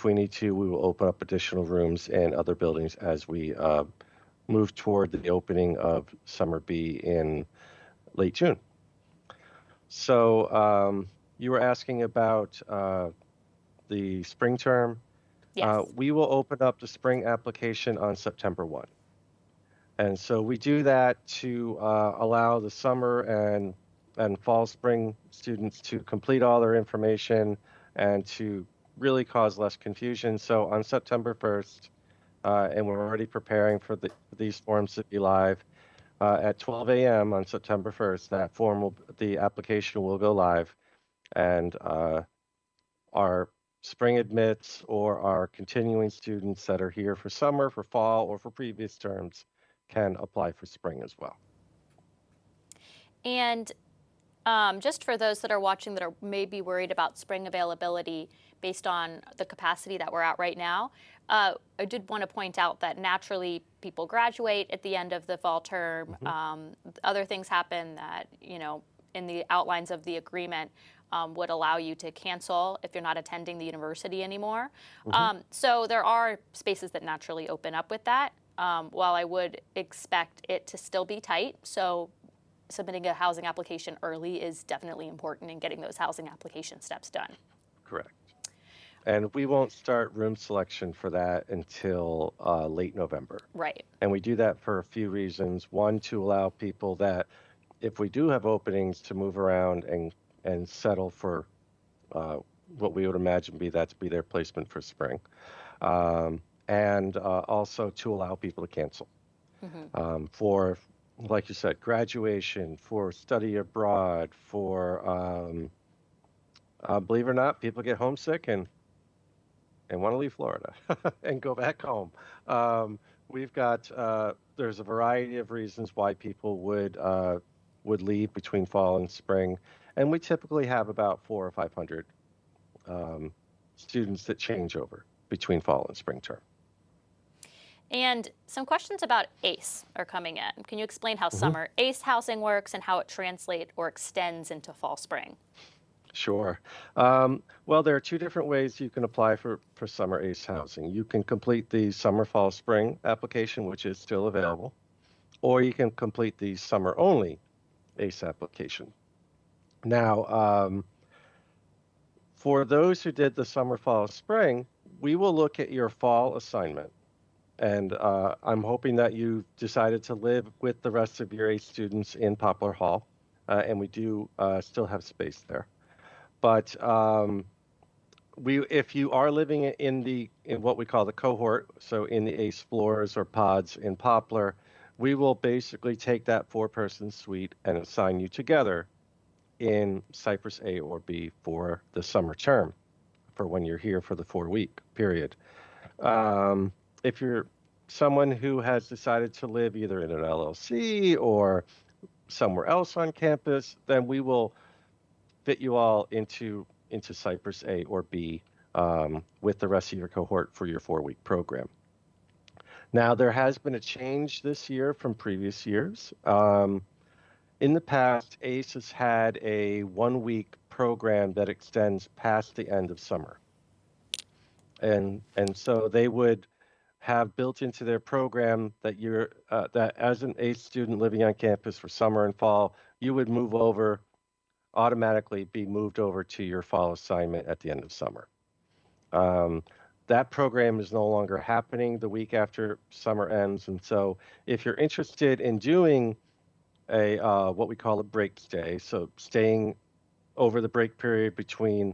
we need to, we will open up additional rooms in other buildings as we move toward the opening of Summer B in late June. So you were asking about the spring term. Yes. We will open up the spring application on September 1. And so we do that to allow the summer and fall spring students to complete all their information and to really cause less confusion. So on September 1st, and we're already preparing for these forms to be live, at 12 a.m. on September 1st, the application will go live, and our spring admits or our continuing students that are here for summer, for fall, or for previous terms can apply for spring as well. And just for those that are watching that are maybe worried about spring availability based on the capacity that we're at right now, I did want to point out that naturally people graduate at the end of the fall term. Other things happen that, in the outlines of the agreement would allow you to cancel if you're not attending the university anymore. So there are spaces that naturally open up with that. While I would expect it to still be tight, so submitting a housing application early is definitely important in getting those housing application steps done. Correct. And we won't start room selection for that until late November. Right. And we do that for a few reasons. One, to allow people that if we do have openings to move around and settle for what we would imagine to be their placement for spring. And also to allow people to cancel for, like you said, graduation, for study abroad, for, believe it or not, people get homesick and want to leave Florida and go back home. We've got, there's a variety of reasons why people would leave between fall and spring. And we typically have about 400 or 500 students that change over between fall and spring term. And some questions about ACE are coming in. Can you explain how summer ACE housing works and how it translates or extends into fall spring? Sure. Well, there are two different ways you can apply for summer ACE housing. You can complete the summer, fall, spring application, which is still available, or you can complete the summer only ACE application. Now, for those who did the summer, fall, spring, we will look at your fall assignment. And I'm hoping that you decided to live with the rest of your ACE students in Poplar Hall, and we do still have space there. But if you are living in what we call the cohort, so in the ACE floors or pods in Poplar, we will basically take that 4-person suite and assign you together in Cypress A or B for the summer term, for when you're here for the 4-week period. If you're someone who has decided to live either in an LLC or somewhere else on campus, then we will fit you all into Cypress A or B with the rest of your cohort for your 4-week program. Now, there has been a change this year from previous years. In the past, ACE has had a 1-week program that extends past the end of summer. And so they would have built into their program that you're that as an ACE student living on campus for summer and fall, you would move over, automatically be moved over to your fall assignment at the end of summer. That program is no longer happening the week after summer ends. And so if you're interested in doing a what we call a break stay, so staying over the break period between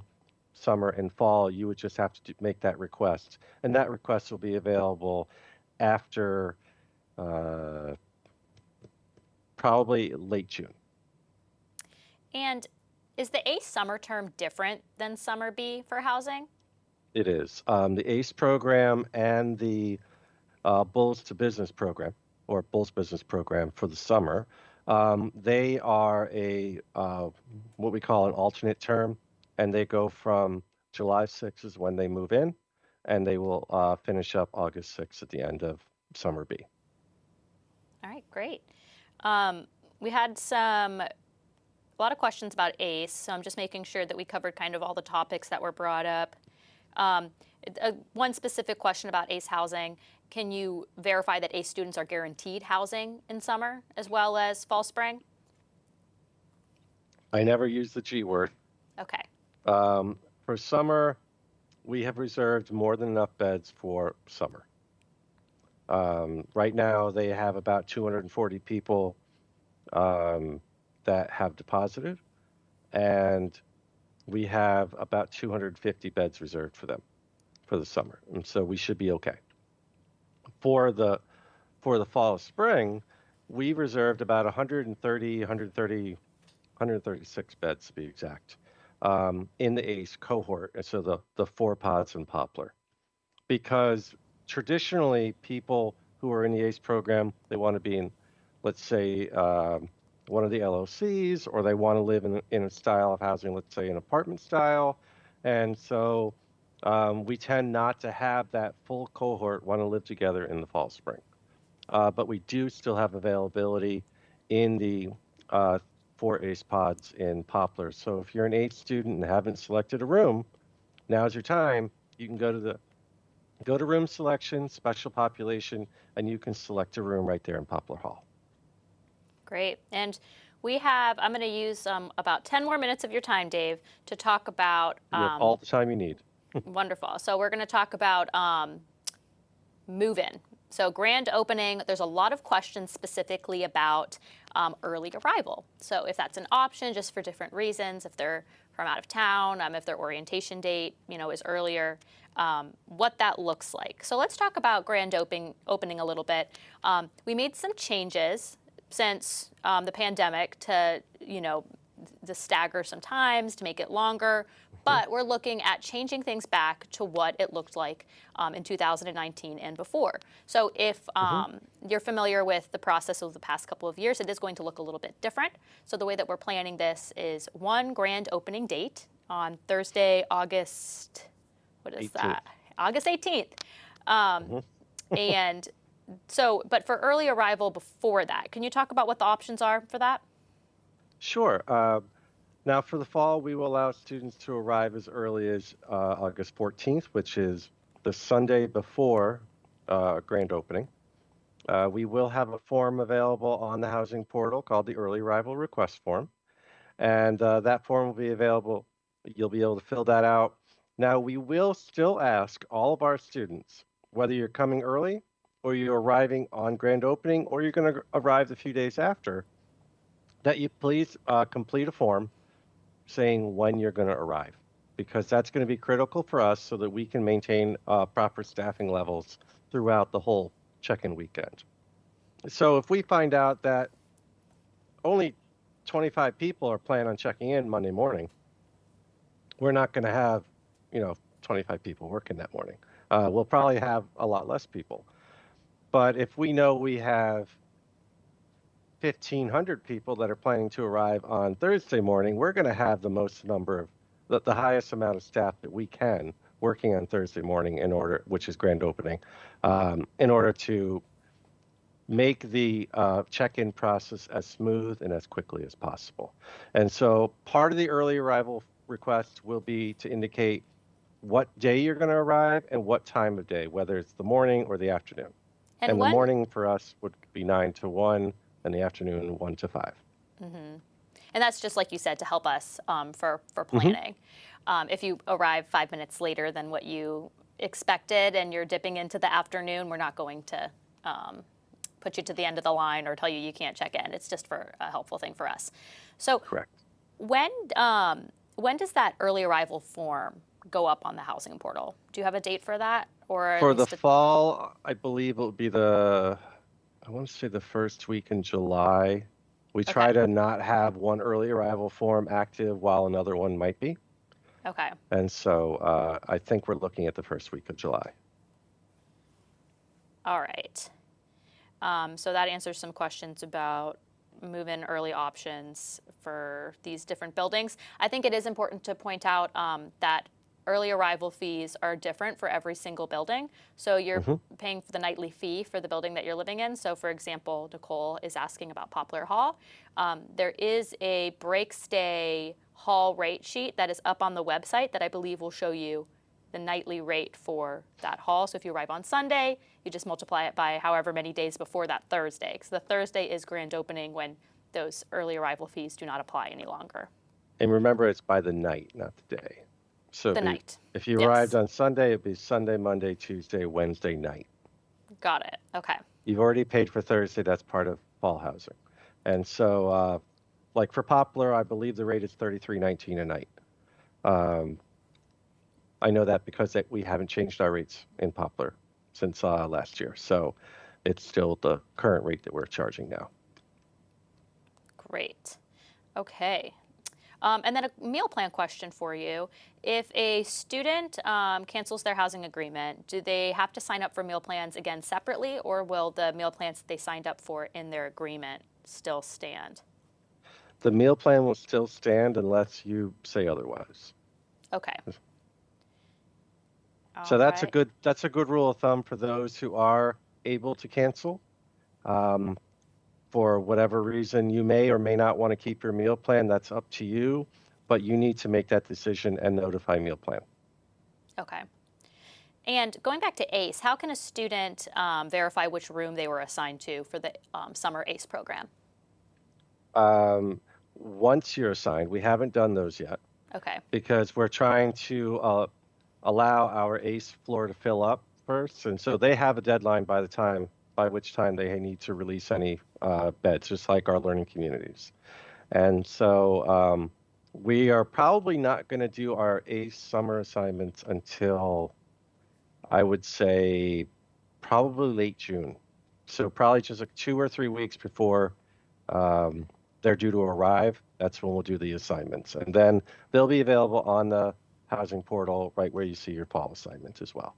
summer and fall, you would just have to make that request. And that request will be available after probably late June. And is the ACE summer term different than summer B for housing? It is. The ACE program and the Bulls to Business program, or Bulls Business program for the summer, they are a what we call an alternate term, and they go from July 6th is when they move in, and they will finish up August 6th at the end of summer B. All right, great. We had a lot of questions about ACE, so I'm just making sure that we covered kind of all the topics that were brought up. One specific question about ACE housing: can you verify that ACE students are guaranteed housing in summer as well as fall, spring? I never use the G word. Okay. For summer, we have reserved more than enough beds for summer. Right now, they have about 240 people that have deposited, and we have about 250 beds reserved for them for the summer, and so we should be okay. For the fall, spring, we reserved about 136 beds to be exact in the ACE cohort, and so the 4 pods in Poplar, because traditionally people who are in the ACE program, they want to be in, let's say, one of the LOCs, or they want to live in a style of housing, let's say an apartment style. And so we tend not to have that full cohort want to live together in the fall, spring. But we do still have availability in the 4 ACE pods in Poplar. So if you're an ACE student and haven't selected a room, now's your time. You can go to room selection, special population, and you can select a room right there in Poplar Hall. Great. And I'm going to use about 10 more minutes of your time, Dave, to talk about... You have all the time you need. Wonderful. So we're going to talk about move-in. So grand opening, there's a lot of questions specifically about early arrival. So if that's an option, just for different reasons, if they're from out of town, if their orientation date, is earlier, what that looks like. So let's talk about grand opening a little bit. We made some changes since the pandemic to, to stagger some times, to make it longer. But we're looking at changing things back to what it looked like in 2019 and before. So if you're familiar with the process of the past couple of years, it is going to look a little bit different. So the way that we're planning this is one grand opening date on Thursday, August 18th. August 18th. And so, but for early arrival before that, can you talk about what the options are for that? Sure. Now, for the fall, we will allow students to arrive as early as August 14th, which is the Sunday before grand opening. We will have a form available on the housing portal called the Early Arrival Request Form, and that form will be available. You'll be able to fill that out. Now, we will still ask all of our students, whether you're coming early or you're arriving on grand opening or you're going to arrive a few days after, that you please complete a form saying when you're going to arrive, because that's going to be critical for us so that we can maintain proper staffing levels throughout the whole check-in weekend. So if we find out that only 25 people are planning on checking in Monday morning, we're not going to have, 25 people working that morning. We'll probably have a lot less people. But if we know we have 1,500 people that are planning to arrive on Thursday morning, we're going to have the most number of the highest amount of staff that we can working on Thursday morning which is grand opening, in order to make the check-in process as smooth and as quickly as possible. And so part of the early arrival request will be to indicate what day you're going to arrive and what time of day, whether it's the morning or the afternoon. And the morning for us would be 9 to 1, and the afternoon 1 to 5. Mm-hmm. And that's just like you said, to help us for planning. If you arrive 5 minutes later than what you expected and you're dipping into the afternoon, we're not going to put you to the end of the line or tell you you can't check in. It's just for a helpful thing for us. So correct. When does that early arrival form go up on the housing portal? Do you have a date for that? Or for the fall, I believe it would be I want to say the first week in July. We try to not have one early arrival form active while another one might be. Okay. And so I think we're looking at the first week of July. All right. So that answers some questions about move-in early options for these different buildings. I think it is important to point out that early arrival fees are different for every single building. So you're paying for the nightly fee for the building that you're living in. So for example, Nicole is asking about Poplar Hall. There is a break stay hall rate sheet that is up on the website that I believe will show you the nightly rate for that hall. So if you arrive on Sunday, you just multiply it by however many days before that Thursday. So the Thursday is grand opening when those early arrival fees do not apply any longer. And remember, it's by the night, not the day. So if you arrived on Sunday, it'd be Sunday, Monday, Tuesday, Wednesday night. Got it. Okay. You've already paid for Thursday. That's part of fall housing. And so like for Poplar, I believe the rate is $33.19 a night. I know that because we haven't changed our rates in Poplar since last year. So it's still the current rate that we're charging now. Great. Okay. And then a meal plan question for you. If a student cancels their housing agreement, do they have to sign up for meal plans again separately, or will the meal plans that they signed up for in their agreement still stand? The meal plan will still stand unless you say otherwise. Okay. So that's a good rule of thumb for those who are able to cancel. For whatever reason, you may or may not want to keep your meal plan. That's up to you, but you need to make that decision and notify meal plan. Okay. And going back to ACE, how can a student verify which room they were assigned to for the summer ACE program? Once you're assigned, we haven't done those yet. Okay. Because we're trying to allow our ACE floor to fill up first, and so they have a deadline by which time they need to release any beds, just like our learning communities. And so we are probably not going to do our ACE summer assignments until, I would say, probably late June. So probably just like 2 or 3 weeks before they're due to arrive. That's when we'll do the assignments. And then they'll be available on the housing portal right where you see your fall assignments as well.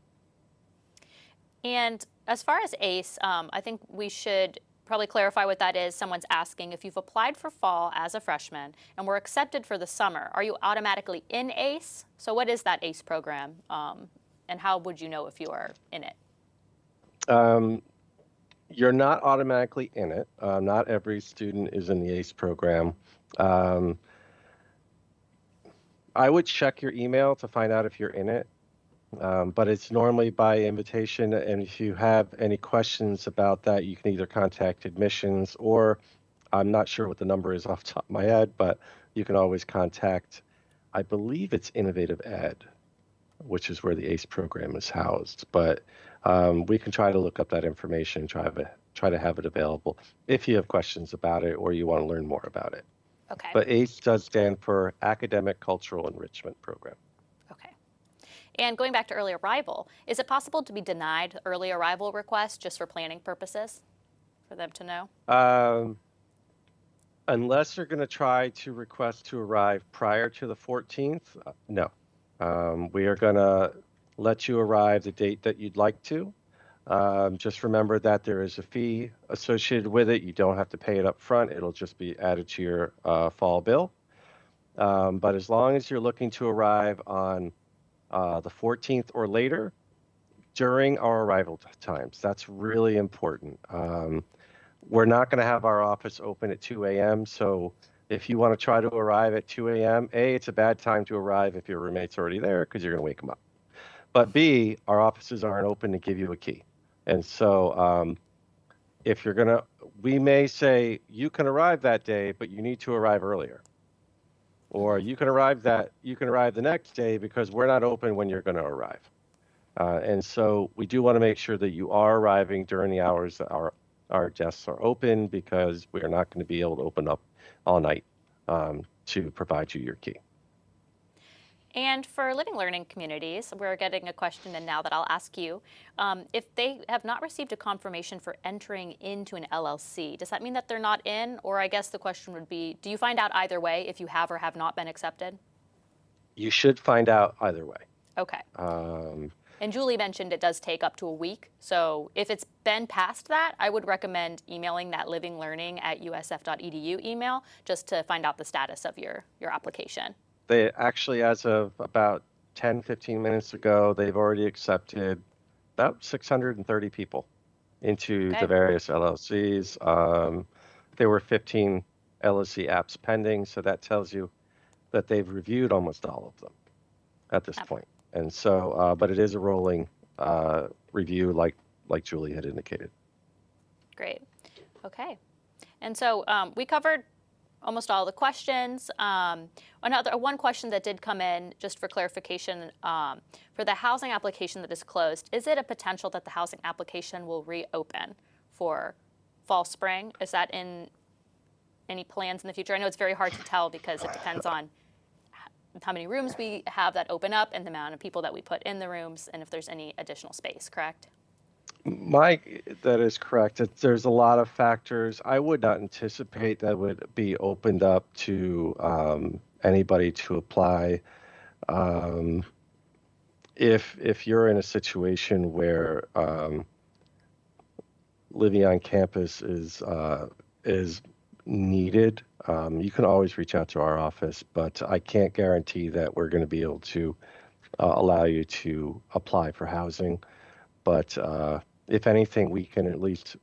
And as far as ACE, I think we should probably clarify what that is. Someone's asking if you've applied for fall as a freshman and were accepted for the summer, are you automatically in ACE? So what is that ACE program, and how would you know if you are in it? You're not automatically in it. Not every student is in the ACE program. I would check your email to find out if you're in it. But it's normally by invitation, and if you have any questions about that, you can either contact admissions, or I'm not sure what the number is off the top of my head, but you can always contact, I believe it's Innovative Ed, which is where the ACE program is housed. But we can try to look up that information, try to have it available if you have questions about it or you want to learn more about it. Okay. But ACE does stand for Academic Cultural Enrichment Program. And going back to early arrival, is it possible to be denied early arrival requests just for planning purposes for them to know? Unless you're going to try to request to arrive prior to the 14th, no. We are going to let you arrive the date that you'd like to. Just remember that there is a fee associated with it. You don't have to pay it up front. It'll just be added to your fall bill. But as long as you're looking to arrive on the 14th or later, during our arrival times, that's really important. We're not going to have our office open at 2 a.m. So if you want to try to arrive at 2 a.m., A, it's a bad time to arrive if your roommate's already there because you're going to wake them up. But B, our offices aren't open to give you a key. And so if you're going to, we may say you can arrive that day, but you need to arrive earlier. Or you can arrive the next day because we're not open when you're going to arrive. And so we do want to make sure that you are arriving during the hours that our desks are open, because we are not going to be able to open up all night to provide you your key. And for living learning communities, we're getting a question in now that I'll ask you. If they have not received a confirmation for entering into an LLC, does that mean that they're not in? Or I guess the question would be, do you find out either way if you have or have not been accepted? You should find out either way. Okay. And Julie mentioned it does take up to a week. So if it's been past that, I would recommend emailing that livinglearning@usf.edu email just to find out the status of your application. They actually, as of about 10, 15 minutes ago, they've already accepted about 630 people into the various LLCs. There were 15 LLC apps pending, so that tells you that they've reviewed almost all of them at this point. And so, but it is a rolling review, like Julie had indicated. Great. Okay. And so we covered almost all the questions. One question that did come in, just for clarification, for the housing application that is closed, is it a potential that the housing application will reopen for fall, spring? Is that in any plans in the future? I know it's very hard to tell because it depends on how many rooms we have that open up and the amount of people that we put in the rooms and if there's any additional space, correct? Mike, that is correct. There's a lot of factors. I would not anticipate that would be opened up to anybody to apply. If you're in a situation where living on campus is needed, you can always reach out to our office, but I can't guarantee that we're going to be able to allow you to apply for housing. But if anything, we can at least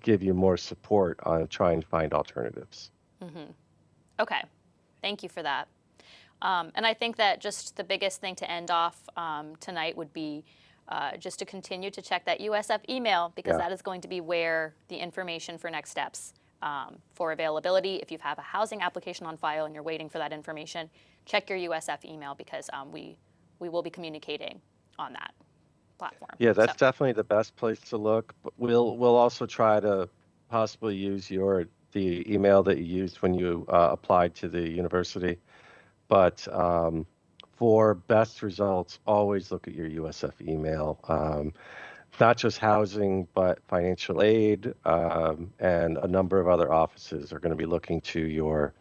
give you more support on trying to find alternatives. Mm-hmm. Okay, thank you for that. And I think that just the biggest thing to end off tonight would be just to continue to check that USF email, because that is going to be where the information for next steps for availability. If you have a housing application on file and you're waiting for that information, check your USF email, because we will be communicating on that platform. Yeah, that's definitely the best place to look. But we'll also try to possibly use the email that you used when you applied to the university. But for best results, always look at your USF email. Not just housing, but financial aid and a number of other offices are going to be looking to your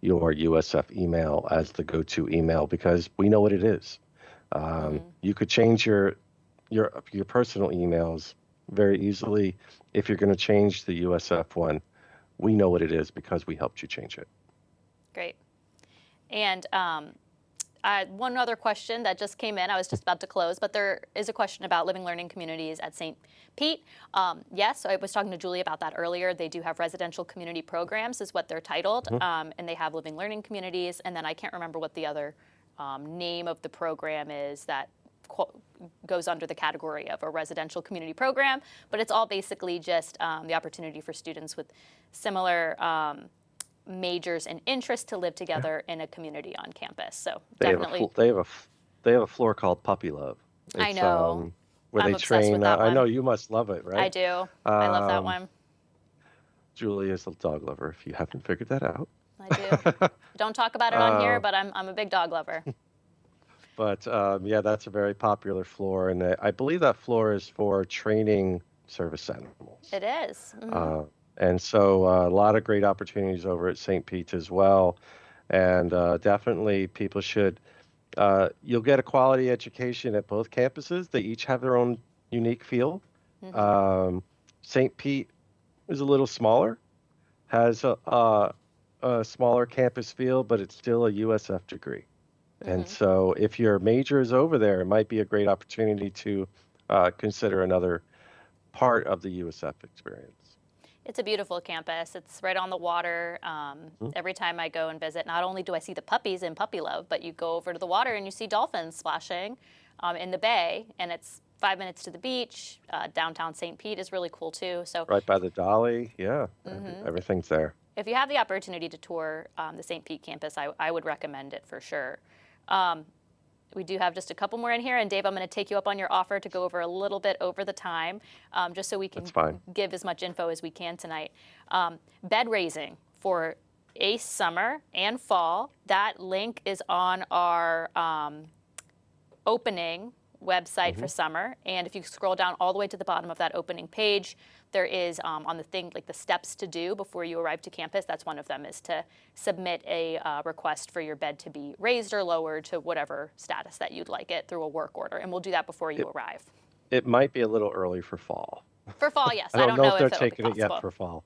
USF email as the go-to email, because we know what it is. You could change your personal emails very easily. If you're going to change the USF one, we know what it is because we helped you change it. Great. And one other question that just came in, I was just about to close, but there is a question about living learning communities at St. Pete. Yes, I was talking to Julie about that earlier. They do have residential community programs is what they're titled, and they have living learning communities. And then I can't remember what the other name of the program is that goes under the category of a residential community program, but it's all basically just the opportunity for students with similar majors and interests to live together in a community on campus. So they definitely they have a floor called Puppy Love. I know. Where I'm they obsessed train. with that one. I know you must love it, right? I do. I love that one. Julie is a dog lover, if you haven't figured that out. I do. Don't talk about it on here, but I'm a big dog lover. But yeah, that's a very popular floor, and I believe that floor is for training service animals. It is. Mm-hmm. And so a lot of great opportunities over at St. Pete's as well. And definitely people should, you'll get a quality education at both campuses. They each have their own unique feel. St. Pete is a little smaller, has a smaller campus feel, but it's still a USF degree. And so if your major is over there, it might be a great opportunity to consider another part of the USF experience. It's a beautiful campus. It's right on the water. Every time I go and visit, not only do I see the puppies in Puppy Love, but you go over to the water and you see dolphins splashing in the bay, and it's 5 minutes to the beach. Downtown St. Pete is really cool too. So right by the Dolly, yeah, everything's there. If you have the opportunity to tour the St. Pete campus, I would recommend it for sure. We do have just a couple more in here, and Dave, I'm going to take you up on your offer to go over a little bit over the time, just so we can give as much info as we can tonight. Bed raising for ACE summer and fall. That link is on our opening website for summer, and if you scroll down all the way to the bottom of that opening page, there is on the thing like the steps to do before you arrive to campus. That's one of them, is to submit a request for your bed to be raised or lowered to whatever status that you'd like it through a work order, and we'll do that before you arrive. It might be a little early for fall. For fall, yes. I don't know if they're it'll taking it yet for fall,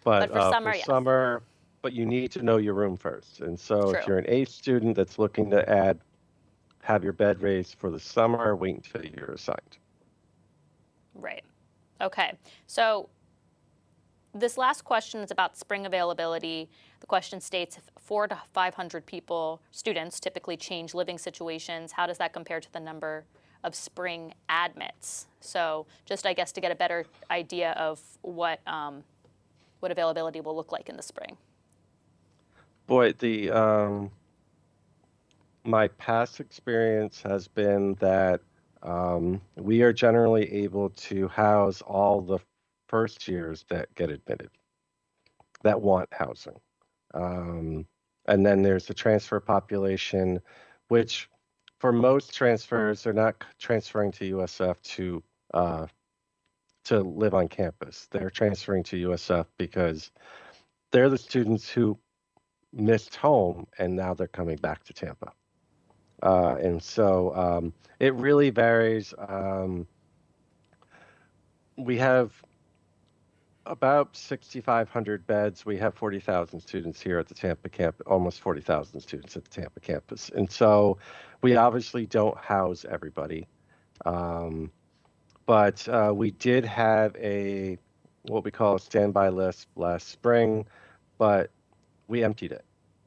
but for summer, yes. Summer, but you need to know your room first. And so True. If you're an ACE student that's looking to have your bed raised for the summer, wait until you're assigned. Right. Okay. So this last question is about spring availability. The question states, if 400 to 500 students typically change living situations, how does that compare to the number of spring admits? So just, I guess, to get a better idea of what availability will look like in the spring. Boy, my past experience has been that we are generally able to house all the first years that get admitted, that want housing. And then there's the transfer population, which for most transfers, they're not transferring to USF to live on campus. They're transferring to USF because they're the students who missed home and now they're coming back to Tampa. And so it really varies. We have about 6,500 beds. We have 40,000 students here at the Tampa campus, almost 40,000 students at the Tampa campus. And so we obviously don't house everybody. But we did have what we call a standby list last spring, but we emptied it.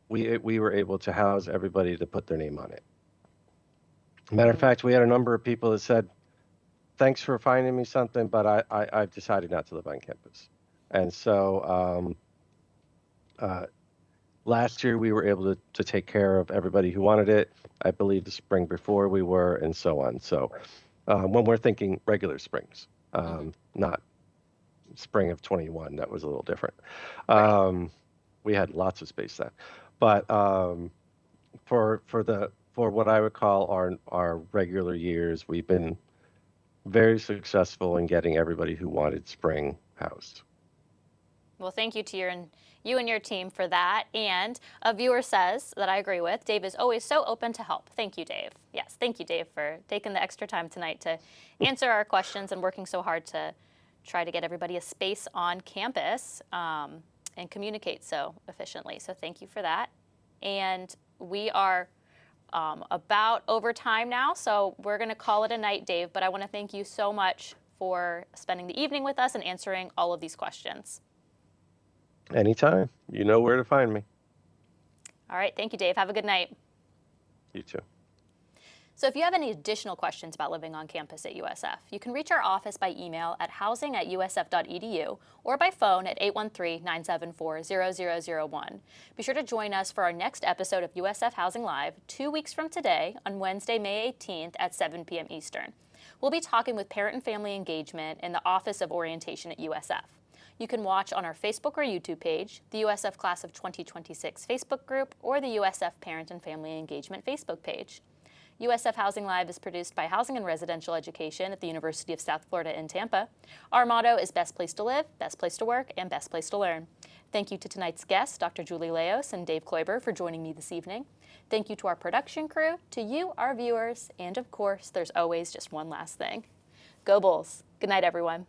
We were able to house everybody to put their name on it. Matter of fact, we had a number of people that said, thanks for finding me something, but I've decided not to live on campus. And so last year we were able to take care of everybody who wanted it. I believe the spring before we were, and so on. So when we're thinking regular springs, not spring of 21, that was a little different. We had lots of space then. But for what I would call our regular years, we've been very successful in getting everybody who wanted spring housed. Well, thank you to you and your team for that. And a viewer says that I agree with, Dave is always so open to help. Thank you, Dave. Yes, thank you, Dave, for taking the extra time tonight to answer our questions and working so hard to try to get everybody a space on campus and communicate so efficiently. So thank you for that. And we are about over time now, so we're going to call it a night, Dave, but I want to thank you so much for spending the evening with us and answering all of these questions. Anytime. You know where to find me. All right. Thank you, Dave. Have a good night. You too. So if you have any additional questions about living on campus at USF, you can reach our office by email at housing@usf.edu or by phone at 813-974-0001. Be sure to join us for our next episode of USF Housing Live 2 weeks from today on Wednesday, May 18th at 7 p.m. Eastern. We'll be talking with parent and family engagement in the Office of Orientation at USF. You can watch on our Facebook or YouTube page, the USF Class of 2026 Facebook group, or the USF Parent and Family Engagement Facebook page. USF Housing Live is produced by Housing and Residential Education at the University of South Florida in Tampa. Our motto is best place to live, best place to work, and best place to learn. Thank you to tonight's guests, Dr. Julie Leos and Dave Kloiber, for joining me this evening. Thank you to our production crew, to you, our viewers, and of course, there's always just one last thing. Go Bulls. Good night, everyone.